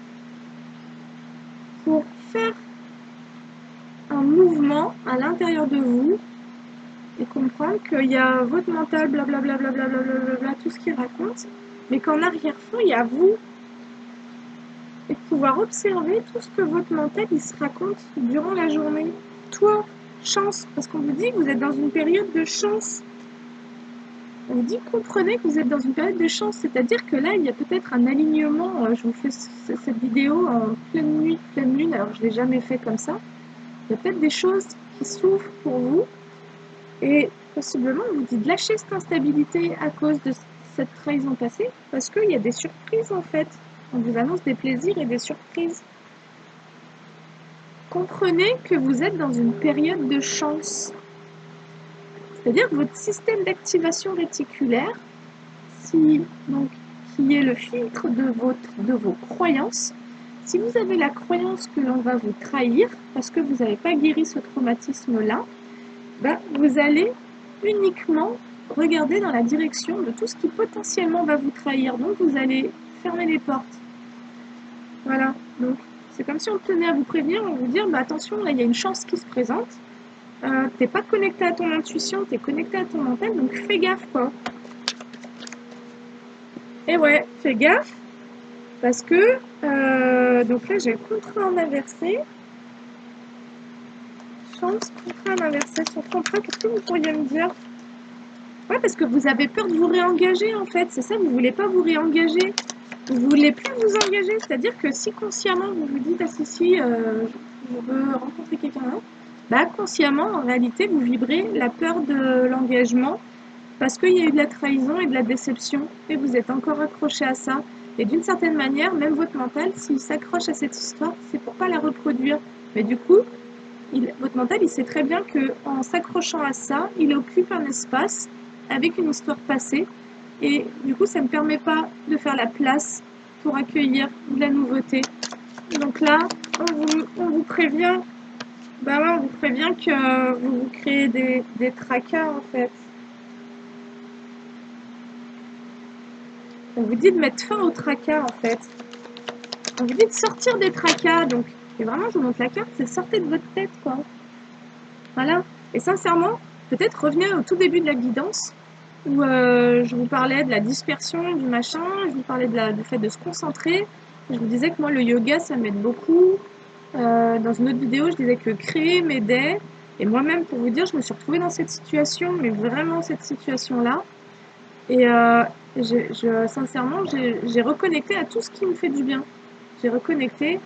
pour faire un mouvement à l'intérieur de vous et comprendre qu'il y a votre mental, blablabla, blablabla, tout ce qu'il raconte, mais qu'en arrière-fond, il y a vous. Et de pouvoir observer tout ce que votre mental il se raconte durant la journée. Toi, chance, parce qu'on vous dit que vous êtes dans une période de chance. On vous dit, comprenez que vous êtes dans une période de chance, c'est-à-dire que là, il y a peut-être un alignement. Je vous fais cette vidéo en pleine nuit, pleine lune, alors je ne l'ai jamais fait comme ça. Il y a peut-être des choses qui s'ouvrent pour vous et possiblement on vous dit de lâcher cette instabilité à cause de cette trahison passée parce qu'il y a des surprises en fait. On vous annonce des plaisirs et des surprises. Comprenez que vous êtes dans une période de chance. C'est-à-dire que votre système d'activation réticulaire, qui est le filtre de vos croyances, si vous avez la croyance que l'on va vous trahir parce que vous n'avez pas guéri ce traumatisme-là, ben, vous allez uniquement regarder dans la direction de tout ce qui potentiellement va vous trahir. Donc vous allez fermer les portes. Voilà. Donc c'est comme si on tenait à vous prévenir, à vous dire bah, attention, là il y a une chance qui se présente. T'es pas connecté à ton intuition, t'es connecté à ton mental, donc fais gaffe, quoi. Et ouais, fais gaffe, parce que, donc là, j'ai le contrat en inversé. Chance, contrat en inversé sur contrat, qu'est-ce que vous pourriez me dire? Ouais, parce que vous avez peur de vous réengager, en fait, c'est ça, vous voulez pas vous réengager. Vous voulez plus vous engager, c'est-à-dire que si consciemment vous vous dites, ah si, je veux rencontrer quelqu'un d'autre, bah consciemment, en réalité, vous vibrez la peur de l'engagement parce qu'il y a eu de la trahison et de la déception et vous êtes encore accroché à ça. Et d'une certaine manière, même votre mental, s'il s'accroche à cette histoire, c'est pour pas la reproduire. Mais du coup, votre mental, il sait très bien qu'en s'accrochant à ça, il occupe un espace avec une histoire passée. Et du coup, ça ne permet pas de faire la place pour accueillir de la nouveauté. Donc là, on vous prévient, bah ouais, on vous prévient que vous créez des tracas en fait. On vous dit de mettre fin au tracas en fait. On vous dit de sortir des tracas. Donc, et vraiment, je vous montre la carte, c'est sortez de votre tête quoi. Voilà. Et sincèrement, peut-être revenez au tout début de la guidance où je vous parlais de la dispersion du machin, je vous parlais du fait de se concentrer. Je vous disais que moi, le yoga, ça m'aide beaucoup. Dans une autre vidéo, je disais que créer m'aidait. Et moi-même, pour vous dire, je me suis retrouvée dans cette situation, mais vraiment cette situation-là. Et sincèrement, j'ai reconnecté à tout ce qui me fait du bien. J'ai reconnecté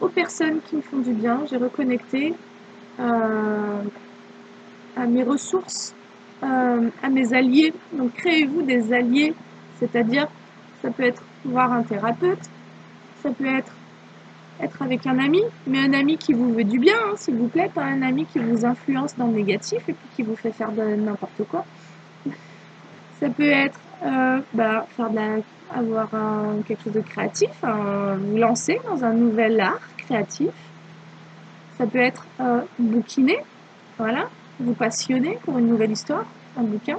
aux personnes qui me font du bien. J'ai reconnecté à mes ressources, à mes alliés. Donc créez-vous des alliés, c'est-à-dire ça peut être voir un thérapeute, ça peut être avec un ami, mais un ami qui vous veut du bien, hein, s'il vous plaît, pas un ami qui vous influence dans le négatif et puis qui vous fait faire de n'importe quoi. Ça peut être faire avoir quelque chose de créatif, vous lancer dans un nouvel art créatif. Ça peut être bouquiner, voilà, vous passionner pour une nouvelle histoire, un bouquin.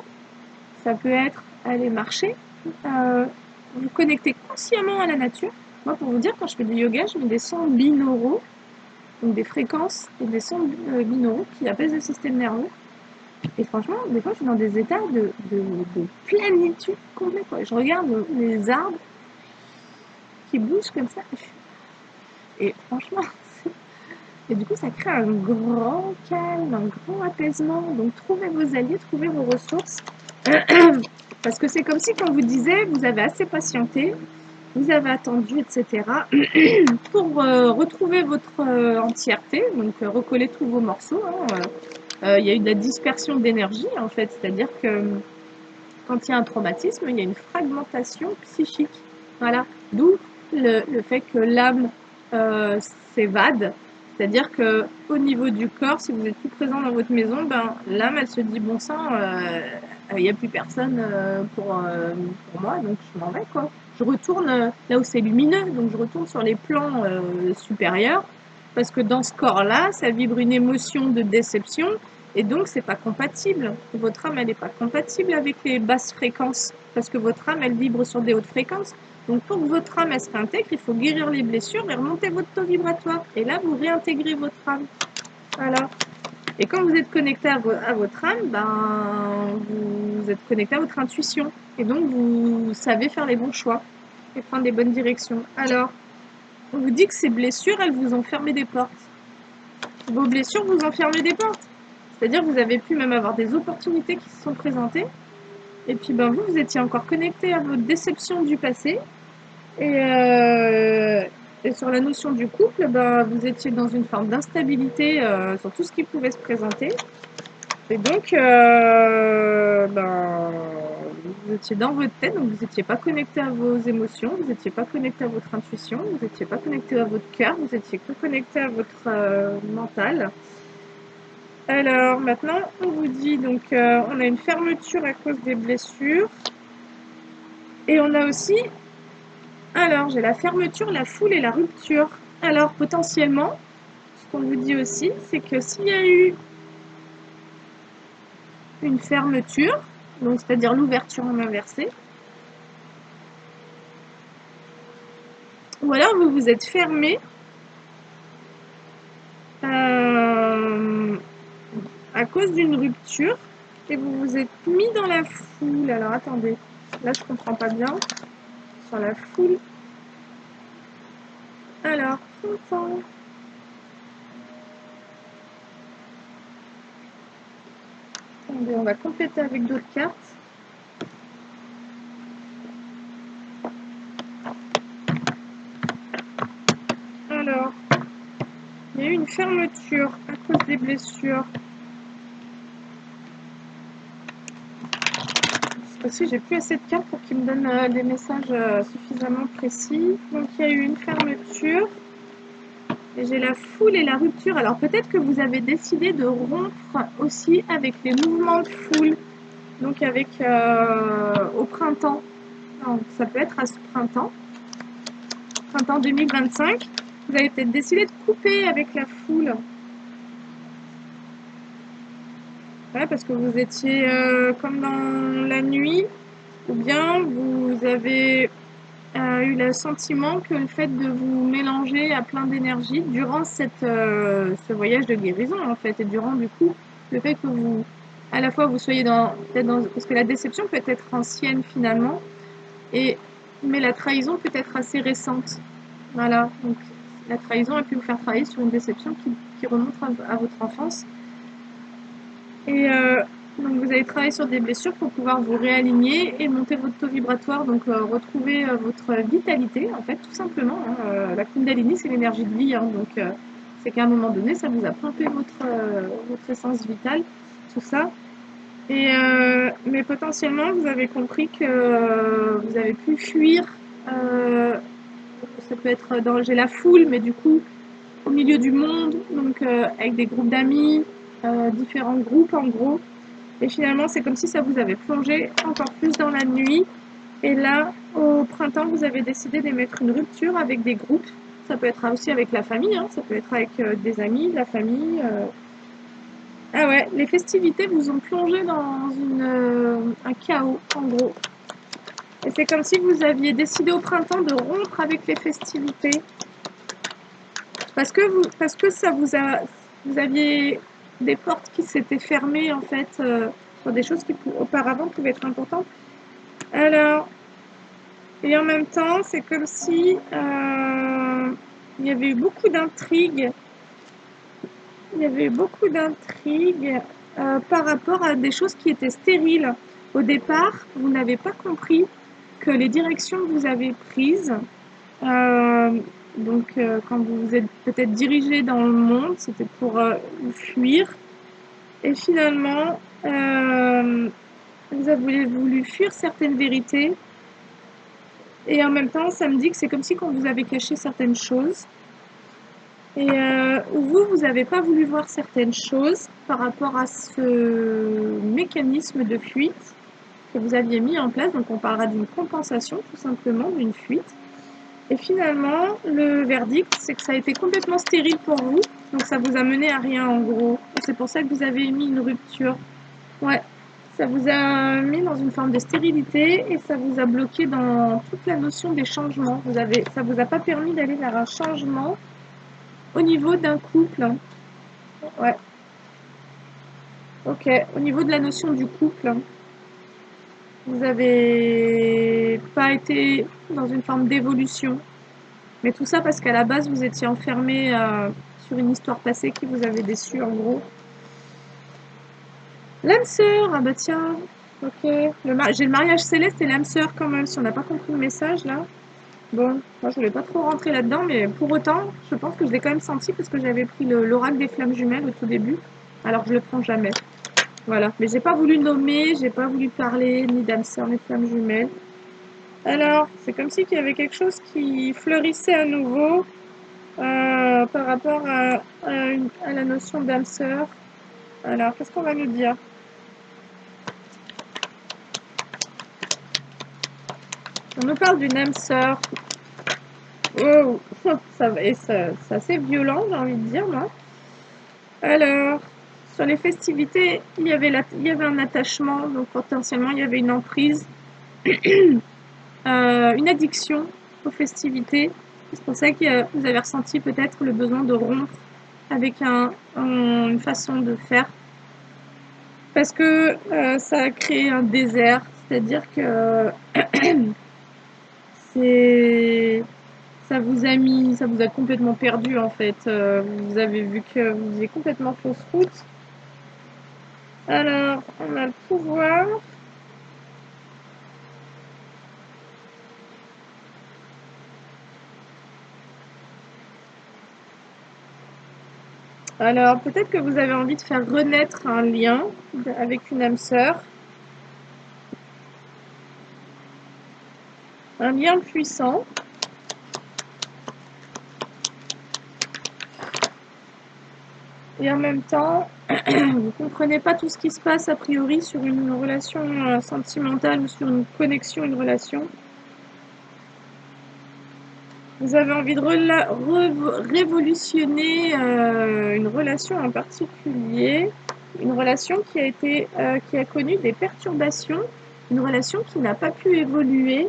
Ça peut être aller marcher, vous connecter consciemment à la nature. Moi, pour vous dire, quand je fais du yoga, je mets des sons binauraux, donc des fréquences et des sons binauraux qui apaisent le système nerveux. Et franchement, des fois, je suis dans des états de plénitude complète. Quoi. Je regarde les arbres qui bougent comme ça. Et franchement, et du coup, ça crée un grand calme, un grand apaisement. Donc, trouvez vos alliés, trouvez vos ressources. Parce que c'est comme si, quand vous disiez, vous avez assez patienté, vous avez attendu, etc., pour retrouver votre entièreté, donc recoller tous vos morceaux. Il y a eu de la dispersion d'énergie, en fait, c'est-à-dire que quand il y a un traumatisme, il y a une fragmentation psychique. Voilà. D'où le fait que l'âme s'évade. C'est-à-dire qu'au niveau du corps, si vous êtes plus présent dans votre maison, ben, l'âme, elle se dit, bon sang, il n'y a plus personne pour moi, donc je m'en vais, quoi. Je retourne là où c'est lumineux, donc je retourne sur les plans supérieurs, parce que dans ce corps-là, ça vibre une émotion de déception, et donc, c'est pas compatible. Votre âme, elle n'est pas compatible avec les basses fréquences, parce que votre âme, elle vibre sur des hautes fréquences. Donc, pour que votre âme, elle se réintègre, il faut guérir les blessures et remonter votre taux vibratoire. Et là, vous réintégrez votre âme. Voilà. Et quand vous êtes connecté à votre âme, ben, vous êtes connecté à votre intuition. Et donc, vous savez faire les bons choix et prendre les bonnes directions. Alors, on vous dit que ces blessures, elles vous ont fermé des portes. Vos blessures vous ont fermé des portes. C'est-à-dire que vous avez pu même avoir des opportunités qui se sont présentées. Et puis ben, vous étiez encore connecté à votre déception du passé. Et sur la notion du couple, ben, vous étiez dans une forme d'instabilité sur tout ce qui pouvait se présenter. Et donc, vous étiez dans votre tête, donc vous n'étiez pas connecté à vos émotions, vous n'étiez pas connecté à votre intuition, vous n'étiez pas connecté à votre cœur, vous étiez que connecté à votre mental. Alors maintenant, on vous dit donc on a une fermeture à cause des blessures. Et on a aussi, alors j'ai la fermeture, la foule et la rupture. Alors potentiellement, ce qu'on vous dit aussi, c'est que s'il y a eu une fermeture, donc c'est-à-dire l'ouverture en inversé, ou alors vous vous êtes fermé à cause d'une rupture et vous vous êtes mis dans la foule. Alors attendez, là je comprends pas bien. Sur la foule. Alors, printemps. Attendez, on va compléter avec d'autres cartes. Alors, il y a eu une fermeture à cause des blessures. C'est parce que j'ai plus assez de cartes pour qu'ils me donnent des messages suffisamment précis. Donc il y a eu une fermeture. Et j'ai la foule et la rupture. Alors peut-être que vous avez décidé de rompre aussi avec les mouvements de foule. Donc avec au printemps. Donc, ça peut être à ce printemps 2025. Vous avez peut-être décidé de couper avec la foule. Ouais, parce que vous étiez comme dans la nuit, ou bien vous avez eu le sentiment que le fait de vous mélanger à plein d'énergie durant ce voyage de guérison, en fait, et durant du coup le fait que vous, à la fois vous soyez peut-être dans, parce que la déception peut être ancienne finalement, mais la trahison peut être assez récente. Voilà, donc la trahison a pu vous faire travailler sur une déception qui remonte à votre enfance. Et donc vous allez travailler sur des blessures pour pouvoir vous réaligner et monter votre taux vibratoire, donc retrouver votre vitalité, en fait, tout simplement. Hein. La Kundalini, c'est l'énergie de vie, hein, donc c'est qu'à un moment donné, ça vous a pompé votre essence vitale, tout ça. Et, mais potentiellement, vous avez compris que vous avez pu fuir. Ça peut être j'ai la foule, mais du coup, au milieu du monde, donc avec des groupes d'amis, différents groupes en gros. Et finalement, c'est comme si ça vous avait plongé encore plus dans la nuit. Et là, au printemps, vous avez décidé d'émettre une rupture avec des groupes. Ça peut être aussi avec la famille, hein, ça peut être avec des amis, la famille. Ah ouais, les festivités vous ont plongé dans un chaos, en gros. Et c'est comme si vous aviez décidé au printemps de rompre avec les festivités. Parce que vous aviez des portes qui s'étaient fermées, en fait, sur des choses qui auparavant pouvaient être importantes. Alors, et en même temps, c'est comme si il y avait eu beaucoup d'intrigues. Il y avait eu beaucoup d'intrigues par rapport à des choses qui étaient stériles. Au départ, vous n'avez pas compris que les directions que vous avez prises, quand vous vous êtes peut-être dirigé dans le monde, c'était pour fuir. Et finalement, vous avez voulu fuir certaines vérités. Et en même temps, ça me dit que c'est comme si qu'on vous avait caché certaines choses. Et vous n'avez pas voulu voir certaines choses par rapport à ce mécanisme de fuite que vous aviez mis en place. Donc on parlera d'une compensation tout simplement, d'une fuite. Et finalement, le verdict, c'est que ça a été complètement stérile pour vous. Donc ça vous a mené à rien en gros. C'est pour ça que vous avez mis une rupture. Ouais, ça vous a mis dans une forme de stérilité et ça vous a bloqué dans toute la notion des changements. Ça vous a pas permis d'aller vers un changement au niveau d'un couple. Ouais. Ok. Au niveau de la notion du couple, vous n'avez pas été dans une forme d'évolution. Mais tout ça parce qu'à la base, vous étiez enfermé sur une histoire passée qui vous avait déçu, en gros. L'âme sœur, ah bah tiens, ok. J'ai le mariage céleste et l'âme sœur quand même, si on n'a pas compris le message là. Bon, moi je voulais pas trop rentrer là-dedans, mais pour autant, je pense que je l'ai quand même senti parce que j'avais pris l'oracle des flammes jumelles au tout début, alors que je le prends jamais. Voilà, mais j'ai pas voulu nommer, j'ai pas voulu parler ni d'âme sœur ni de flammes jumelles. Alors, c'est comme si il y avait quelque chose qui fleurissait à nouveau par rapport à la notion d'âme sœur. Alors, qu'est-ce qu'on va nous dire? On nous parle d'une âme sœur. Oh, c'est assez violent, j'ai envie de dire, moi. Alors, sur les festivités, il y avait un attachement, donc potentiellement il y avait une emprise, une addiction aux festivités. C'est pour ça que vous avez ressenti peut-être le besoin de rompre avec une façon de faire. Parce que ça a créé un désert, c'est-à-dire que c'est ça vous a complètement perdu en fait. Vous avez vu que vous faisiez complètement fausse route. Alors, on a le pouvoir. Alors, peut-être que vous avez envie de faire renaître un lien avec une âme sœur. Un lien puissant. Et en même temps, vous ne comprenez pas tout ce qui se passe a priori sur une relation sentimentale ou sur une connexion, une relation. Vous avez envie de révolutionner une relation en particulier, une relation qui a connu des perturbations, une relation qui n'a pas pu évoluer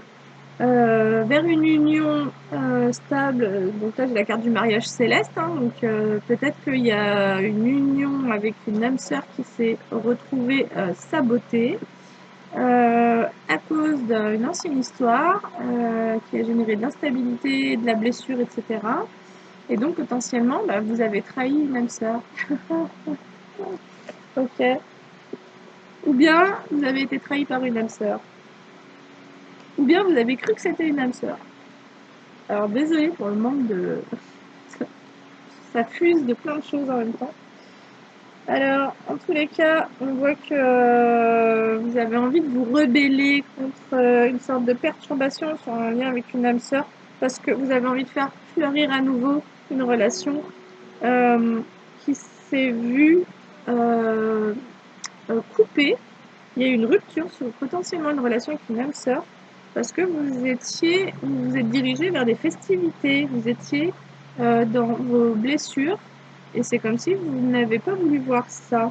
vers une union stable. Donc là, j'ai la carte du mariage céleste, hein, donc peut-être qu'il y a une union avec une âme sœur qui s'est retrouvée sabotée. À cause d'une ancienne histoire qui a généré de l'instabilité, de la blessure, etc. Et donc potentiellement, vous avez trahi une âme sœur. Ok. Ou bien vous avez été trahi par une âme sœur. Ou bien vous avez cru que c'était une âme sœur. Alors désolé pour le manque de... Ça fuse de plein de choses en même temps. Alors, en tous les cas, on voit que vous avez envie de vous rebeller contre une sorte de perturbation sur un lien avec une âme sœur, parce que vous avez envie de faire fleurir à nouveau une relation qui s'est vue coupée. Il y a eu une rupture sur potentiellement une relation avec une âme sœur, parce que vous êtes dirigé vers des festivités, vous étiez dans vos blessures, et c'est comme si vous n'avez pas voulu voir ça.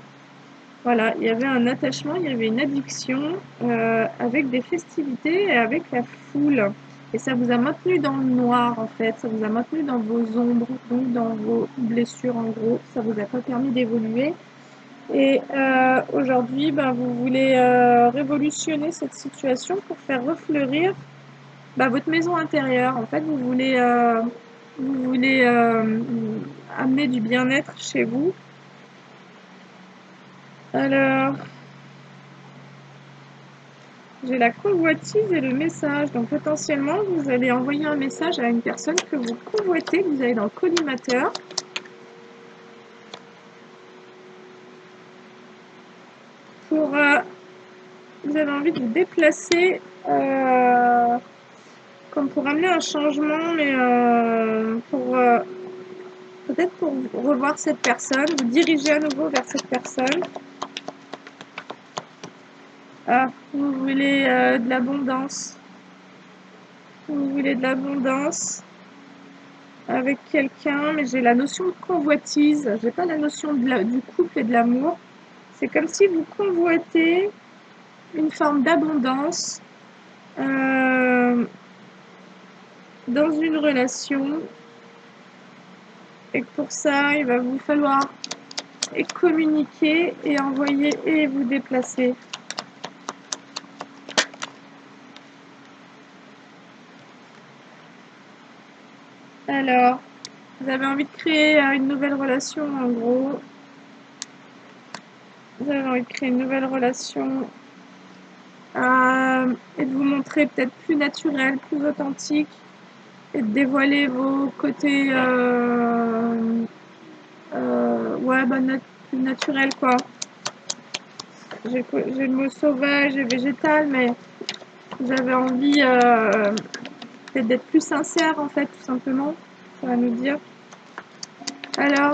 Voilà, il y avait un attachement, il y avait une addiction avec des festivités et avec la foule. Et ça vous a maintenu dans le noir, en fait. Ça vous a maintenu dans vos ombres, donc dans vos blessures, en gros. Ça vous a pas permis d'évoluer. Et aujourd'hui, vous voulez révolutionner cette situation pour faire refleurir votre maison intérieure. En fait, vous voulez amener du bien-être chez vous. Alors, j'ai la convoitise et le message. Donc potentiellement, vous allez envoyer un message à une personne que vous convoitez, que vous avez dans le collimateur. Pour, vous avez envie de vous déplacer comme pour amener un changement, mais pour peut-être pour revoir cette personne, vous diriger à nouveau vers cette personne. Ah, vous voulez de l'abondance. Vous voulez de l'abondance avec quelqu'un, mais j'ai la notion de convoitise. J'ai pas la notion du couple et de l'amour. C'est comme si vous convoitez une forme d'abondance dans une relation, et que pour ça, il va vous falloir communiquer et envoyer et vous déplacer. Alors, vous avez envie de créer une nouvelle relation, en gros. Vous avez envie de créer une nouvelle relation et de vous montrer peut-être plus naturel, plus authentique, et de dévoiler vos côtés plus naturels, quoi. J'ai le mot sauvage et végétal, mais vous avez envie peut-être d'être plus sincère, en fait, tout simplement. Ça va nous dire. Alors,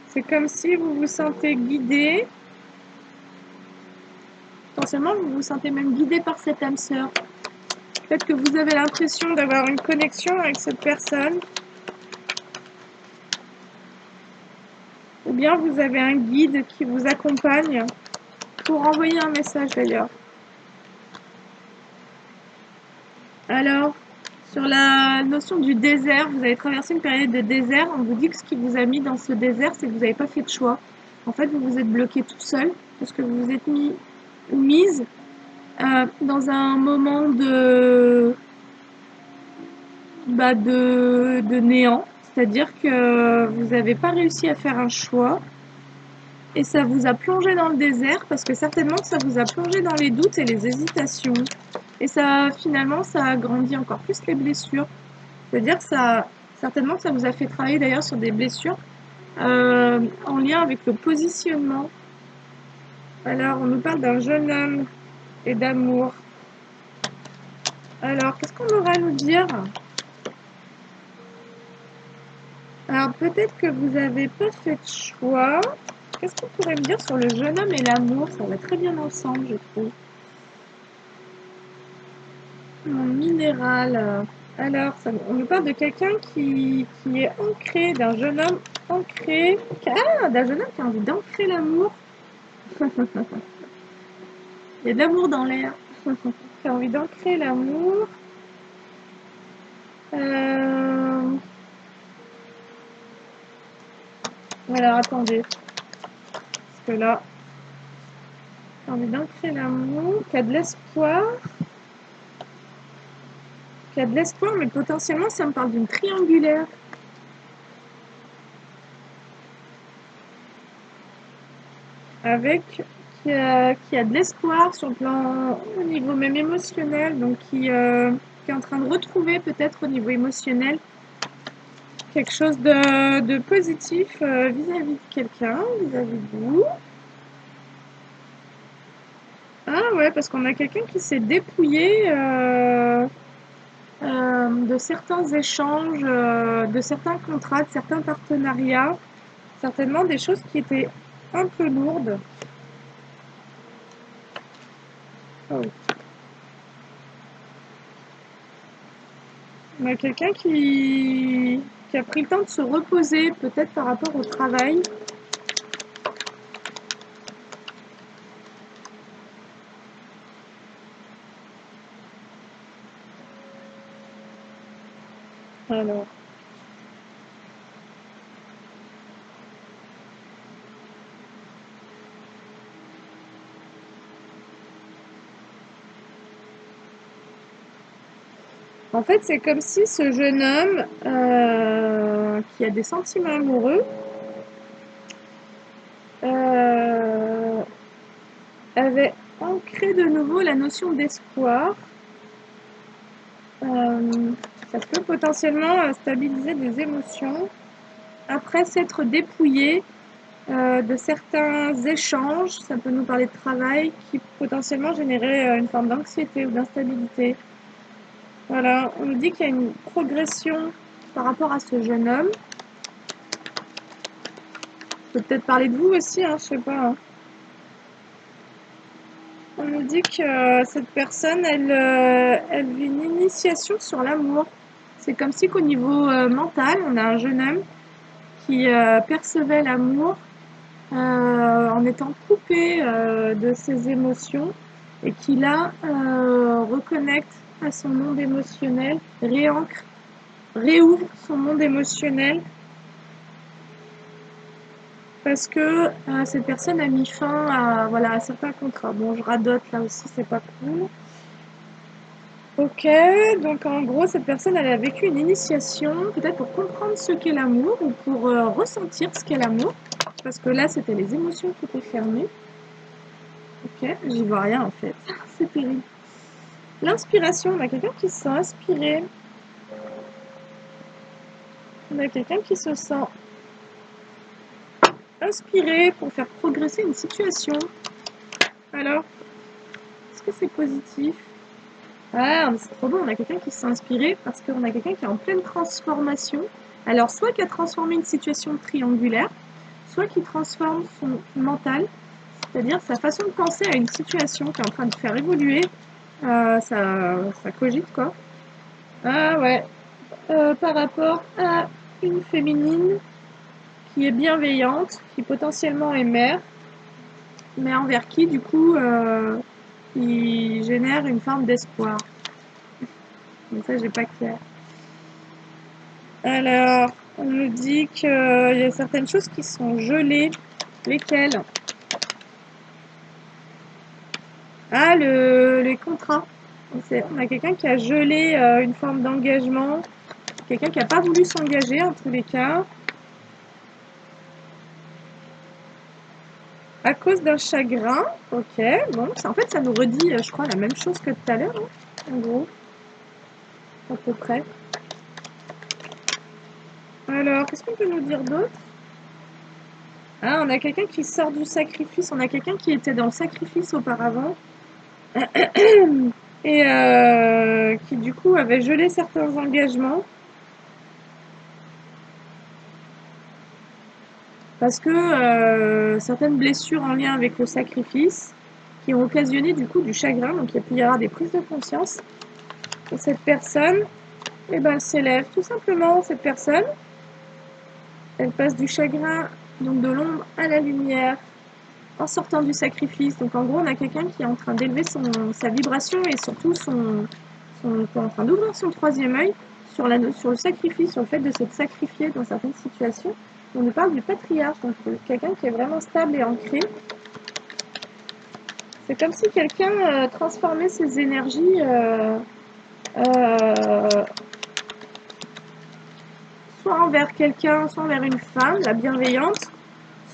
c'est comme si vous vous sentez guidé. Potentiellement, vous vous sentez même guidé par cette âme sœur. Peut-être que vous avez l'impression d'avoir une connexion avec cette personne. Ou bien vous avez un guide qui vous accompagne pour envoyer un message d'ailleurs. Alors, Sur la notion du désert, vous avez traversé une période de désert. On vous dit que ce qui vous a mis dans ce désert, c'est que vous n'avez pas fait de choix. En fait, vous vous êtes bloqué tout seul parce que vous vous êtes mis ou mise dans un moment de néant. C'est-à-dire que vous n'avez pas réussi à faire un choix et ça vous a plongé dans le désert parce que certainement ça vous a plongé dans les doutes et les hésitations. Et ça, finalement, ça a agrandi encore plus les blessures. C'est-à-dire que certainement que ça vous a fait travailler d'ailleurs sur des blessures en lien avec le positionnement. Alors, on nous parle d'un jeune homme et d'amour. Alors, qu'est-ce qu'on aura à nous dire? Alors, peut-être que vous n'avez pas fait de choix. Qu'est-ce qu'on pourrait me dire sur le jeune homme et l'amour? Ça va très bien ensemble, je trouve. Mon minéral. Alors, on nous parle de quelqu'un qui est ancré, d'un jeune homme ancré. D'un jeune homme qui a envie d'ancrer l'amour. Il y a de l'amour dans l'air. Qui a envie d'ancrer l'amour. Alors, attendez. Parce que là, qui a envie d'ancrer l'amour, qui a de l'espoir. Qui a de l'espoir, mais potentiellement, ça me parle d'une triangulaire. Qui a de l'espoir sur le plan au niveau même émotionnel, donc qui est en train de retrouver peut-être au niveau émotionnel quelque chose de positif vis-à-vis de quelqu'un, vis-à-vis de vous. Ah ouais, parce qu'on a quelqu'un qui s'est dépouillé de certains échanges, de certains contrats, de certains partenariats, certainement des choses qui étaient un peu lourdes. Oh. On a quelqu'un qui a pris le temps de se reposer, peut-être par rapport au travail. Alors. En fait, c'est comme si ce jeune homme qui a des sentiments amoureux avait ancré de nouveau la notion d'espoir. Ça peut potentiellement stabiliser des émotions après s'être dépouillé de certains échanges. Ça peut nous parler de travail qui potentiellement générait une forme d'anxiété ou d'instabilité. Voilà, on nous dit qu'il y a une progression par rapport à ce jeune homme. Je peux peut-être parler de vous aussi, hein, je sais pas. Hein. On nous dit que cette personne, elle vit une initiation sur l'amour. C'est comme si qu'au niveau mental, on a un jeune homme qui percevait l'amour en étant coupé de ses émotions et qui là reconnecte à son monde émotionnel, réancre, réouvre son monde émotionnel parce que cette personne a mis fin à certains contrats. Bon, je radote là aussi, c'est pas cool. Ok, donc en gros, cette personne, elle a vécu une initiation, peut-être pour comprendre ce qu'est l'amour ou pour ressentir ce qu'est l'amour, parce que là, c'était les émotions qui étaient fermées. Ok, j'y vois rien en fait, c'est terrible. L'inspiration, on a quelqu'un qui se sent inspiré. On a quelqu'un qui se sent inspiré pour faire progresser une situation. Alors, est-ce que c'est positif? Ah, c'est trop bon, on a quelqu'un qui s'est inspiré parce qu'on a quelqu'un qui est en pleine transformation. Alors, soit qui a transformé une situation triangulaire, soit qui transforme son mental, c'est-à-dire sa façon de penser à une situation qui est en train de faire évoluer. Ça cogite, quoi. Ah ouais, par rapport à une féminine qui est bienveillante, qui potentiellement est mère, mais envers qui, du coup, il génère une forme d'espoir. Mais ça, j'ai pas clair. Alors, on nous dit qu'il y a certaines choses qui sont gelées. Lesquelles? Ah, les contrats. On a quelqu'un qui a gelé une forme d'engagement. Quelqu'un qui n'a pas voulu s'engager en tous les cas. À cause d'un chagrin. Ok, bon, en fait, ça nous redit, je crois, la même chose que tout à l'heure, hein, en gros. À peu près. Alors, qu'est-ce qu'on peut nous dire d'autre? Ah, on a quelqu'un qui sort du sacrifice. On a quelqu'un qui était dans le sacrifice auparavant. Et qui, du coup, avait gelé certains engagements. Parce que certaines blessures en lien avec le sacrifice qui ont occasionné, du coup, du chagrin. Donc, il peut y avoir des prises de conscience. Et cette personne, eh ben, elle s'élève tout simplement, cette personne. Elle passe du chagrin, donc de l'ombre à la lumière, en sortant du sacrifice. Donc en gros, on a quelqu'un qui est en train d'élever sa vibration et surtout en train d'ouvrir son troisième œil sur le sacrifice, sur le fait de s'être sacrifié dans certaines situations. On nous parle du patriarche, donc quelqu'un qui est vraiment stable et ancré. C'est comme si quelqu'un transformait ses énergies soit envers quelqu'un, soit envers une femme, la bienveillance,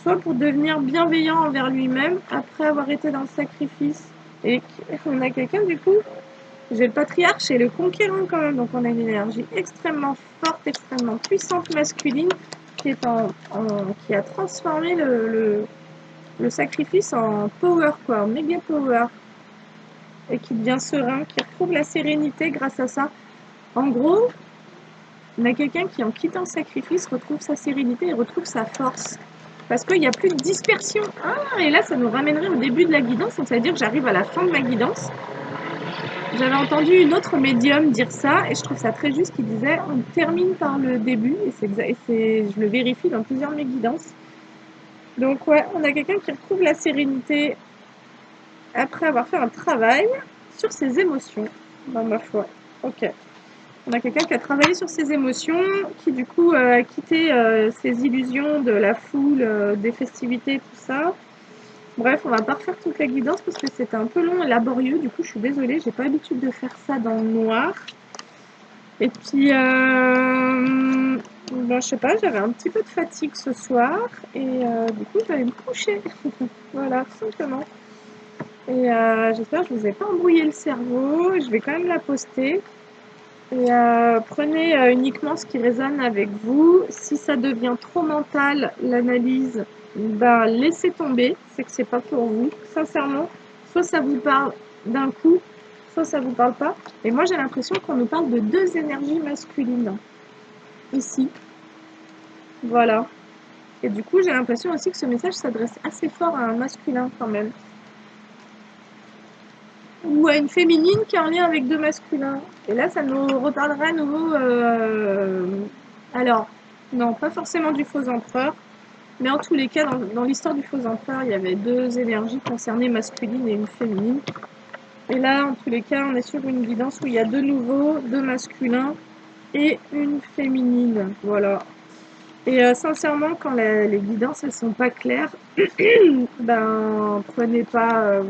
soit pour devenir bienveillant envers lui-même après avoir été dans le sacrifice. Et on a quelqu'un, du coup, j'ai le patriarche et le conquérant quand même, donc on a une énergie extrêmement forte, extrêmement puissante masculine qui a transformé le sacrifice en power, quoi, en méga power, et qui devient serein, qui retrouve la sérénité grâce à ça. En gros, on a quelqu'un qui, en quittant le sacrifice, retrouve sa sérénité et retrouve sa force. Parce qu'il n'y a plus de dispersion. Ah, et là, ça nous ramènerait au début de la guidance, donc ça veut dire que j'arrive à la fin de ma guidance. J'avais entendu une autre médium dire ça, et je trouve ça très juste, qui disait on termine par le début, et je le vérifie dans plusieurs de mes guidances. Donc ouais, on a quelqu'un qui retrouve la sérénité après avoir fait un travail sur ses émotions, dans ma foi. Ok. On a quelqu'un qui a travaillé sur ses émotions, qui du coup a quitté ses illusions de la foule, des festivités, tout ça. Bref, on va pas refaire toute la guidance parce que c'était un peu long et laborieux. Du coup, je suis désolée, j'ai pas l'habitude de faire ça dans le noir. Et puis, ben, je sais pas, j'avais un petit peu de fatigue ce soir et du coup, j'allais me coucher. Voilà, tout simplement. Et j'espère que je vous ai pas embrouillé le cerveau. Je vais quand même la poster. Et prenez uniquement ce qui résonne avec vous. Si ça devient trop mental, l'analyse, ben, laissez tomber. C'est que c'est pas pour vous. Sincèrement, soit ça vous parle d'un coup, soit ça vous parle pas. Et moi, j'ai l'impression qu'on nous parle de deux énergies masculines ici. Voilà. Et du coup, j'ai l'impression aussi que ce message s'adresse assez fort à un masculin quand même. Ou à une féminine qui est en lien avec deux masculins. Et là, ça nous reparlera à nouveau. Alors, non, pas forcément du faux empereur, mais en tous les cas, dans l'histoire du faux empereur, il y avait deux énergies concernées, masculine et une féminine. Et là, en tous les cas, on est sur une guidance où il y a de nouveau deux masculins et une féminine. Voilà. Et sincèrement, quand les guidances elles sont pas claires, ben prenez pas.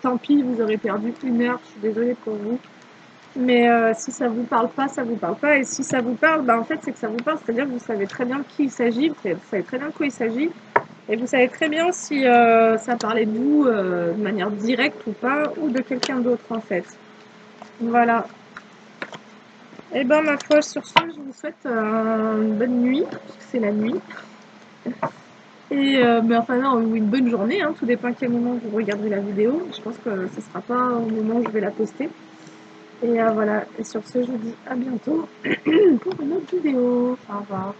Tant pis, vous aurez perdu une heure. Je suis désolée pour vous. Mais si ça vous parle pas, ça vous parle pas. Et si ça vous parle, ben en fait c'est que ça vous parle. C'est-à-dire que vous savez très bien de qui il s'agit. Vous savez très bien de quoi il s'agit. Et vous savez très bien si ça parlait de vous de manière directe ou pas, ou de quelqu'un d'autre en fait. Voilà. Et ben ma foi, sur ce, je vous souhaite une bonne nuit, puisque c'est la nuit. Et mais enfin non, ou une bonne journée, hein, tout dépend à quel moment vous regarderez la vidéo. Je pense que ce sera pas au moment où je vais la poster. Et voilà, et sur ce, je vous dis à bientôt pour une autre vidéo. Au revoir.